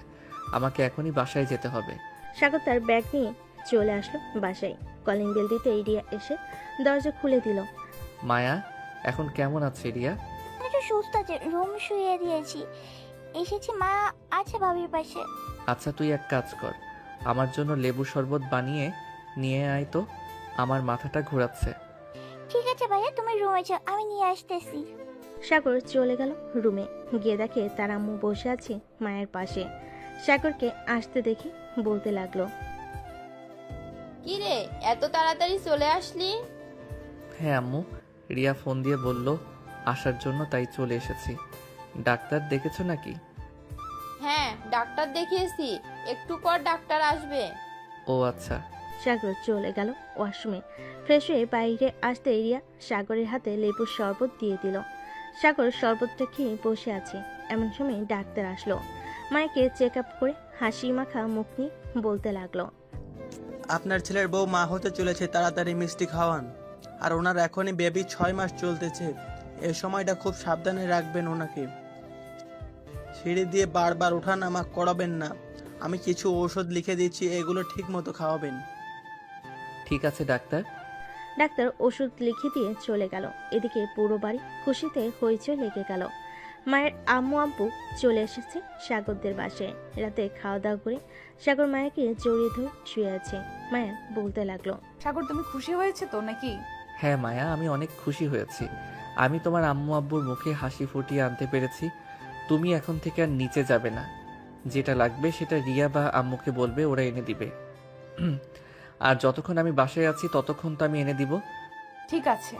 আমাকে এখনই বাসায় যেতে হবে। সাগর তার ব্যাগ নিয়ে চলে আসলো বাসায়। কলিং বেল দিতে রিয়া এসে দরজা খুলে দিল। মায়া, এখন কেমন আছে রিয়া? একটু সুস্থ আছে, রুম শুয়ে দিয়েছি, এসেছি, মা আছে ভাবির পাশে। আচ্ছা, তুই এক কাজ কর, আমার জন্য লেবু শরবত বানিয়ে নিয়ে আয় তো, আমার মাথাটা ঘোরাচ্ছে। ঠিক আছে ভাইয়া, তুমি রুমে যাও, আমি নিয়ে আসতেছি। সাগর চলে গেল রুমে। গিয়ে দেখে তার আম্মু বসে আছে মায়ের পাশে। সাগরকে আসতে দেখে বলতে লাগলো, কি রে, এত তাড়াতাড়ি চলে আসলি? হ্যাঁ আম্মু, রিয়া ফোন দিয়ে বলল আসার জন্য, তাই চলে এসেছি। ডাক্তার দেখেছো নাকি? হ্যাঁ, ডাক্তার দেখিয়েছি, একটু পর ডাক্তার আসবে। ও আচ্ছা। সাগর চলে গেল ওয়াশরুমে। ফ্রেশ হয়ে বাইরে আসতে রিয়া সাগরের হাতে লেবুর শরবত দিয়ে দিল। সাগর শরবতটা খেয়ে বসে আছে, এমন সময় ডাক্তার আসলো। মাইকে চেক আপ করে হাসি মাখা মুখ নিয়ে বলতে লাগলো, আপনার ছেলের বউ মা হতে চলেছে, তাড়াতাড়ি মিষ্টি খাওয়ান। আর ওনার এখনই বেবি 6 মাস চলতেছে, এ সময়টা খুব সাবধানে রাখবেন ওনাকে। সিঁড়ি দিয়ে বারবার ওঠা নামা করাবেন না। আমি কিছু ঔষধ লিখে দিচ্ছি, এগুলো ঠিক মতো খাওয়াবেন। ঠিক আছে ডাক্তার। ডাক্তার ওষুধ লিখে দিয়ে চলে গেল। এদিকে পুরো বাড়ি খুশিতে হইচই লেগে গেল। মায়ের আম্মু আব্বু চলে এসেছে সাগরদের বাসায়। রাতে খাওয়া দাওয়া করে সাগর মায়াকে জড়িয়ে ধরে শুয়ে আছে। মায়া বলতে লাগলো, সাগর তুমি খুশি হয়েছে তো নাকি? হ্যাঁ মায়া, আমি অনেক খুশি হয়েছি। আমি তোমার আম্মু আব্বুর মুখে হাসি ফুটিয়ে আনতে পেরেছি। তুমি এখন থেকে আর নিচে যাবে না। যেটা লাগবে সেটা রিয়া বা আম্মুকে বলবে, ওরা এনে দিবে। আর যতক্ষণ আমি বাসায় আছি ততক্ষণ তো আমি এনে দিব। ঠিক আছে।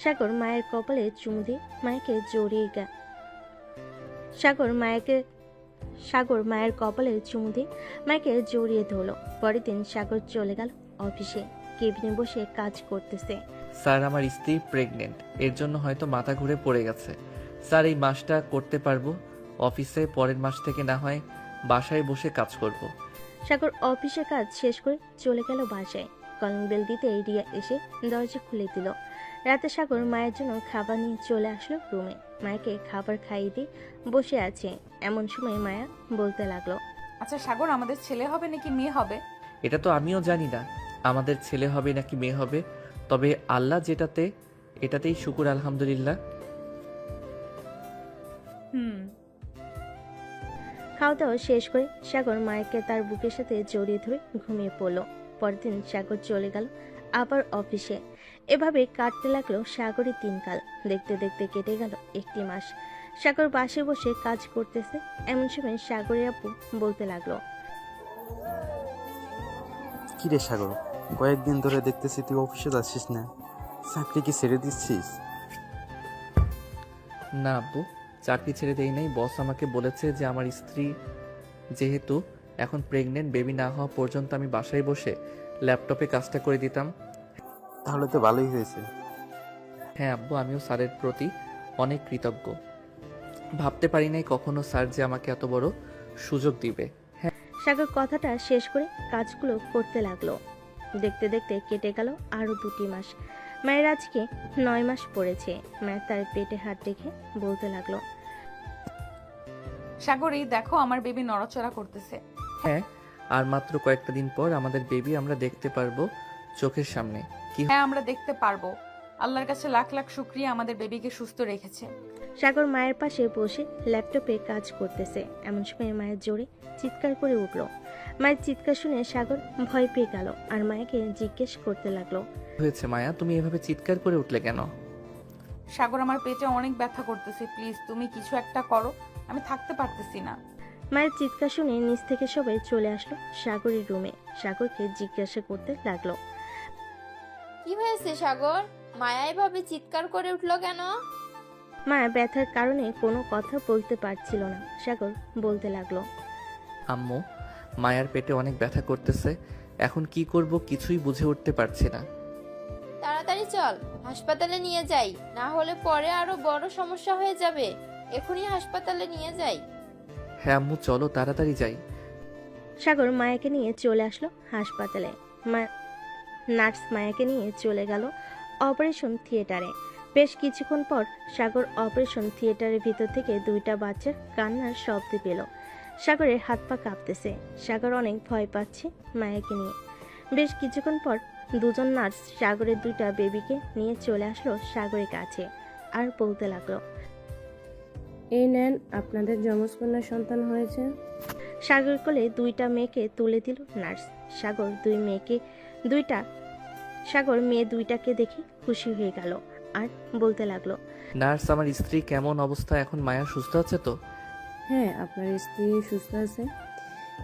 সাগর মায়ের কপালে চুমু দিয়ে মাকে জড়িয়ে সাগর মায়ের কপালে চুমু দিয়ে মাকে জড়িয়ে ধরলো। পরের দিন সাগর চলে গেল অফিসে। কেবিনে বসে কাজ করতেছে। স্যার, আমার স্ত্রী প্রেগনেন্ট, এর জন্য হয়তো মাথা ঘুরে পড়ে গেছে। স্যার, এই মাসটা করতে পারবো অফিসে, পরের মাস থেকে না হয় বাসায় বসে কাজ করব। সাগর অফিসে কাজ শেষ করে চলে গেল বাসায়। কলিং বেল দিতে রিয়া এসে দরজা খুলে দিল। রাতে সাগর মায়ের জন্য খাবার নিয়ে চলে আসলো রুমে। মাকে খাবার খাইয়ে দিয়ে বসে আছে। এমন সময় মায়া বলতে লাগলো, আচ্ছা সাগর, আমাদের ছেলে হবে নাকি মেয়ে হবে? এটা তো আমিও জানি না আমাদের ছেলে হবে নাকি মেয়ে হবে, তবে আল্লাহ এটাতেই শুকুর আলহামদুলিল্লাহ। খাওয়া দাওয়া শেষ করে সাগর মায়াকে তার বুকের সাথে জড়িয়ে ধরে ঘুমিয়ে পড়লো। পরের দিন সাগর চলে গেল আবার অফিসে। এভাবে কাটতে লাগলো সাগরের দিনকাল। দেখতে দেখতে কেটে গেল 1 মাস। সাগর বাসে বসে কাজ করতেছে। এমন সময় সাগরের আপু বলতে লাগলো, কি রে সাগর, কয়েকদিন ধরে দেখতেছি তুই অফিসে যাচ্ছিস না, চাকরি কি ছেড়ে দিচ্ছিস? না আব্বু, চাকরি ছেড়ে দেই নাই। বস আমাকে বলেছে যে আমার স্ত্রী যেহেতু এখন প্রেগনেন্ট, বেবি না হওয়া পর্যন্ত আমি বাসায় বসে ল্যাপটপে কাজটা করে দিতাম। তাহলে তো ভালোই হয়েছে। হ্যাঁ আব্বু, আমিও স্যারের প্রতি অনেক কৃতজ্ঞ। ভাবতে পারি নাই কখনো স্যার যে আমাকে এত বড় সুযোগ দিবে। সাগর কথাটা শেষ করে কাজগুলো করতে লাগলো। দেখতে দেখতে কেটে গেল আরো 2 মাস। মায়ের আজকে 9 মাস পড়েছে। মায়ের তার পেটে হাত রেখে বলতে লাগলো, সাগর, এই দেখো আমার বেবি নড়াচড়া করতেছে। হ্যাঁ, আর মাত্র কয়েকটা দিন পর আমাদের বেবি আমরা দেখতে পারবো চোখের সামনে। কি হ্যাঁ, আমরা দেখতে পারবো। আল্লাহর কাছে লাখ লাখ শুকরিয়া আমাদের বেবিকে সুস্থ রেখেছে। সাগর মায়ের পাশে বসে ল্যাপটপে কাজ করতেছে। এমন সময় মায়ের জোরে চিৎকার করে উঠল। মায়ের চিৎকার শুনে সাগর ভয় পেয়ে গেল আর মায়াকে জিজ্ঞেস করতে লাগলো, হয়েছে মায়া, তুমি এভাবে চিৎকার করে উঠলে কেন? সাগর, আমার পেটে অনেক ব্যথা করতেছে, প্লিজ তুমি কিছু একটা করো, আমি থাকতে পারতেছি না। মায়ের চিৎকার শুনে নিচ থেকে সবাই চলে আসলো সাগরের রুমে। সাগরকে জিজ্ঞাসা করতে লাগলো, কি হয়েছে সাগর? মায়া এভাবে চিৎকার করে উঠলো কেন? মায়া ব্যথার কারণে কোনো কথা বলতে পারছিল না। সাগর বলতে লাগলো, আম্মু, মায়ার পেটে অনেক ব্যথা করতেছে, এখন কি করব কিছুই বুঝে উঠতে পারছি না। তাড়াতাড়ি চল, হাসপাতালে নিয়ে যাই, না হলে পরে আরো বড় সমস্যা হয়ে যাবে। এখনই হাসপাতালে নিয়ে যাই। হ্যাঁ আম্মু, চলো তাড়াতাড়ি যাই। সাগর মায়াকে নিয়ে চলে আসলো হাসপাতালে। নার্স মায়াকে নিয়ে চলে গেল অপারেশন থিয়েটারে। বেশ কিছুক্ষণ পর সাগর অপারেশন থিয়েটারের ভিতর থেকে 2টা বাচ্চার কান্নার শব্দ পেল। সাগরের হাত পা কাঁপতেছে। সাগর অনেক ভয় পাচ্ছে মায়াকে নিয়ে। বেশ কিছুক্ষণ পর 2জন নার্স সাগরের 2টা বেবিকে নিয়ে চলে আসলো সাগরের কাছে আর বলতে লাগলো, এই নেন, আপনাদের যমজ কন্যা সন্তান হয়েছে। সাগর কোলে 2টা মেয়েকে তুলে দিল নার্স। সাগর মেয়ে 2টাকে দেখে খুশি হয়ে গেল আর বলতে লাগলো, নার্স, আমার স্ত্রী কেমন অবস্থা এখন? মায়া সুস্থ আছে তো? হ্যাঁ, আপনার স্ত্রী সুস্থ আছে।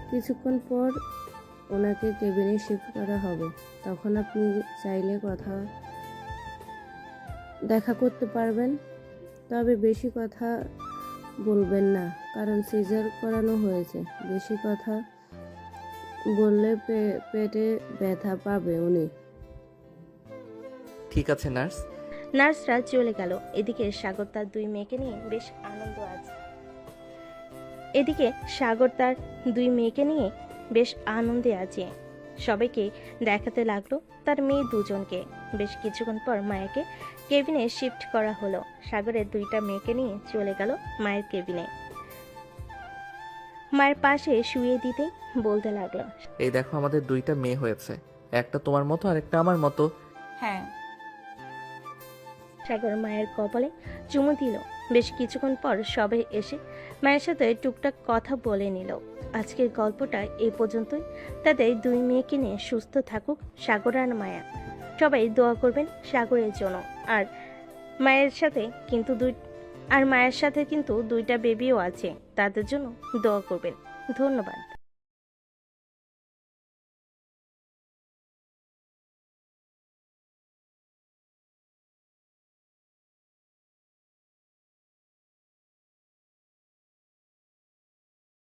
কিছুক্ষণ পর ওনাকে কেবিনে শিফট করা হবে, তখন আপনি চাইলে দেখা করতে পারবেন। তবে বেশি কথা বলবেন না, কারণ সিজার করানো হয়েছে। বেশি কথা বললে পেটে ব্যথা পাবে উনি। ঠিক আছে নার্স। নার্সরা চলে গেল। এদিকে সাগর তার 2 মেয়েকে নিয়ে বেশ আনন্দে আছে। সবাইকে দেখাতে লাগলো তার মেয়ে 2জনকে। বেশ কিছুক্ষণ পর মায়াকে কেবিনে শিফট করা হলো। সাগরের 2টা মেয়েকে নিয়ে চলে গেল মায়ের কেবিনে। মায়ের পাশে শুয়ে দিতেই বলতে লাগলো, এই দেখো আমাদের 2টা মেয়ে হয়েছে, একটা তোমার মতো আর একটা আমার মতো। হ্যাঁ। সাগর মায়ের কপালে চুমু দিল। বেশ কিছুক্ষণ পর সবাই এসে মায়ের সাথে টুকটাক কথা বলে নিল। আজকের গল্পটা এই পর্যন্তই। তাদের 2 মেয়েকে নিয়ে সুস্থ থাকুক সাগর আর মায়া। সবাই দোয়া করবেন সাগরের জন্য। আর মায়ের সাথে কিন্তু আর মায়ের সাথে কিন্তু 2টা বেবিও আছে, তাদের জন্য দোয়া করবেন। ধন্যবাদ।